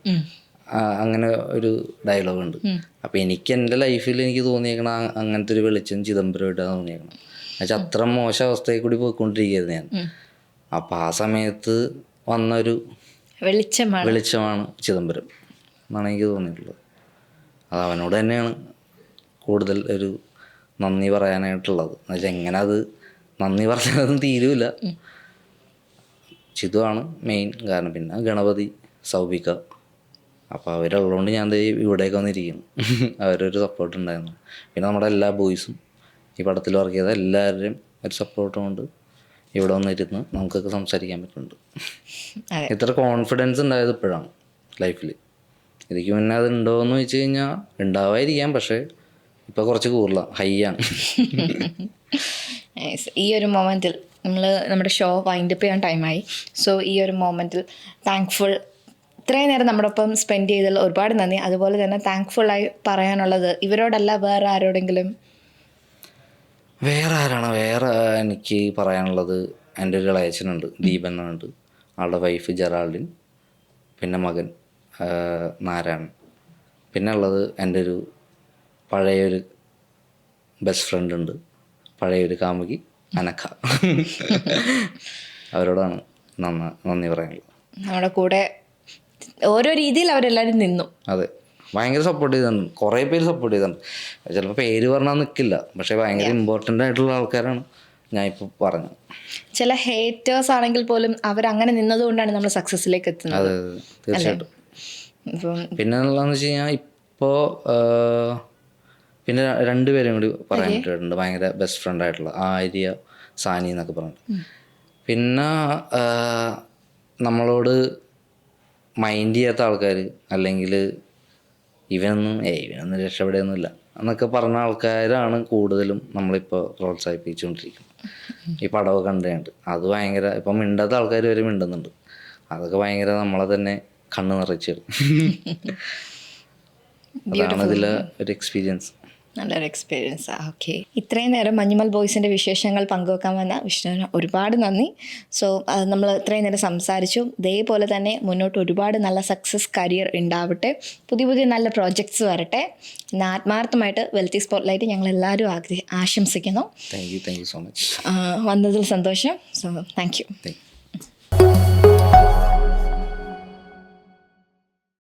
അങ്ങനെ ഒരു ഡയലോഗ് ഉണ്ട്. അപ്പം എനിക്ക് എൻ്റെ ലൈഫിൽ എനിക്ക് തോന്നിയേക്കണം അങ്ങനത്തെ ഒരു വെളിച്ചം ചിദംബരമായിട്ടാണ് തോന്നിയേക്കണം. എന്നുവെച്ചാൽ അത്ര മോശം അവസ്ഥയിൽ കൂടി പോയിക്കൊണ്ടിരിക്കുകയായിരുന്നു ഞാൻ. അപ്പം ആ സമയത്ത് വന്നൊരു വെളിച്ചമാണ് ചിദംബരം എന്നാണ് എനിക്ക് തോന്നിയിട്ടുള്ളത്. അത് അവനോട് തന്നെയാണ് കൂടുതൽ ഒരു നന്ദി പറയാനായിട്ടുള്ളത്. എന്നുവെച്ചാൽ എങ്ങനെ അത് നന്ദി പറഞ്ഞാലൊന്നും തീരുമില്ല. ചിതുവാണ് മെയിൻ കാരണം. പിന്നെ ഗണപതി, സൗബിക, അപ്പോൾ അവരുള്ളതുകൊണ്ട് ഞാൻ ഇവിടേക്ക് വന്നിരിക്കുന്നു. അവരൊരു സപ്പോർട്ട് ഉണ്ടായിരുന്നു. പിന്നെ നമ്മുടെ എല്ലാ ബോയ്സും ഈ പടത്തിൽ വർക്ക് ചെയ്ത എല്ലാവരുടെയും ഒരു സപ്പോർട്ടും കൊണ്ട് ഇവിടെ വന്നിരുന്ന് നമുക്കൊക്കെ സംസാരിക്കാൻ പറ്റുന്നുണ്ട്. ഇത്ര കോൺഫിഡൻസ് ഉണ്ടായത് ഇപ്പോഴാണ് ലൈഫിൽ. എനിക്ക് മുന്നേ അത് ഉണ്ടോ എന്ന് വെച്ച് കഴിഞ്ഞാൽ ഉണ്ടാവാതിരിക്കാം, പക്ഷേ ഇപ്പോൾ കുറച്ച് കൂടുതലാണ്, ഹൈ ആണ്. ഈ ഒരു മൊമെൻറ്റിൽ നമ്മുടെ ഷോ വൈൻഡപ്പ് ചെയ്യാൻ ടൈമായി. സോ ഈ ഒരു മൊമെൻറ്റിൽ താങ്ക്ഫുൾ, ഇത്രയും നേരം നമ്മുടെ ഒപ്പം സ്പെൻഡ് ചെയ്തതിൽ ഒരുപാട് നന്ദി. അതുപോലെ തന്നെ താങ്ക്ഫുള്ളായി പറയാനുള്ളത് ഇവരോടല്ല വേറെ ആരോടെങ്കിലും? വേറെ എനിക്ക് പറയാനുള്ളത്, എൻ്റെ ഒരു ഇളയച്ചനുണ്ട്, ദീപൻ എന്നുണ്ട്. ആളുടെ വൈഫ് ജെറാൾഡിൻ, പിന്നെ മകൻ നാരായണൻ, പിന്നെ ഉള്ളത് എൻ്റെ ഒരു പഴയൊരു ബെസ്റ്റ് ഫ്രണ്ട് ഉണ്ട്, പഴയൊരു കാമുകി അനക്ക. അവരോടാണ് നന്ദി പറയാനുള്ളത്. നമ്മുടെ കൂടെ ഓരോ രീതിയിൽ അവരെല്ലാവരും നിന്നു. അതെ, ഭയങ്കര സപ്പോർട്ട് ചെയ്തിട്ടുണ്ട്. കുറേ പേര് സപ്പോർട്ട് ചെയ്തിട്ടുണ്ട്. ചിലപ്പോൾ പേര് പറഞ്ഞാൽ നിൽക്കില്ല, പക്ഷേ ഭയങ്കര ഇമ്പോർട്ടൻ്റ് ആയിട്ടുള്ള ആൾക്കാരാണ് ഞാൻ ഇപ്പോൾ പറഞ്ഞത്. ചില ഹേറ്റേഴ്സ് ആണെങ്കിൽ പോലും അവരങ്ങനെ നിന്നതുകൊണ്ടാണ് നമ്മൾ സക്സസ്സിലേക്ക് എത്തുന്നത്. അതെ, തീർച്ചയായിട്ടും. പിന്നെ ഉള്ളതെന്ന് വെച്ച് കഴിഞ്ഞാൽ ഇപ്പോൾ പിന്നെ 2 പേരും കൂടി പറയാൻ പറ്റിയിട്ടുണ്ട്, ഭയങ്കര ബെസ്റ്റ് ഫ്രണ്ട് ആയിട്ടുള്ള ആര്യ, സാനി എന്നൊക്കെ പറഞ്ഞിട്ട്. പിന്നെ നമ്മളോട് മൈൻഡ് ചെയ്യാത്ത ആൾക്കാർ, അല്ലെങ്കിൽ ഇവനൊന്നും രക്ഷപ്പെടുകയൊന്നുമില്ല എന്നൊക്കെ പറഞ്ഞ ആൾക്കാരാണ് കൂടുതലും നമ്മളിപ്പോൾ പ്രോത്സാഹിപ്പിച്ചുകൊണ്ടിരിക്കുന്നത്. ഈ പടമൊക്കെ കണ്ടുകൊണ്ട് അത് ഭയങ്കര, ഇപ്പം മിണ്ടാത്ത ആൾക്കാർ വരെ മിണ്ടുന്നുണ്ട്. അതൊക്കെ ഭയങ്കര നമ്മളെ തന്നെ കണ്ണ് നിറച്ചിടും. അതാണ് ഇതിലെ ഒരു എക്സ്പീരിയൻസ്. നല്ലൊരു എക്സ്പീരിയൻസ്. ഓക്കെ, ഇത്രയും നേരം മഞ്ഞുമൽ ബോയ്സിൻ്റെ വിശേഷങ്ങൾ പങ്കുവെക്കാൻ വന്ന വിഷ്ണുവിന് ഒരുപാട് നന്ദി. സോ നമ്മൾ ഇത്രയും നേരം സംസാരിച്ചു. ഇതേപോലെ തന്നെ മുന്നോട്ട് ഒരുപാട് നല്ല സക്സസ് കരിയർ ഉണ്ടാവട്ടെ, പുതിയ നല്ല പ്രോജക്ട്സ് വരട്ടെ എന്ന് ആത്മാർത്ഥമായിട്ട് വെൽത്തി സ്പോട്ട്ലൈറ്റ് ഞങ്ങളെല്ലാവരും ആശംസിക്കുന്നു. Thank you so much. വന്നതിൽ സന്തോഷം. So thank you.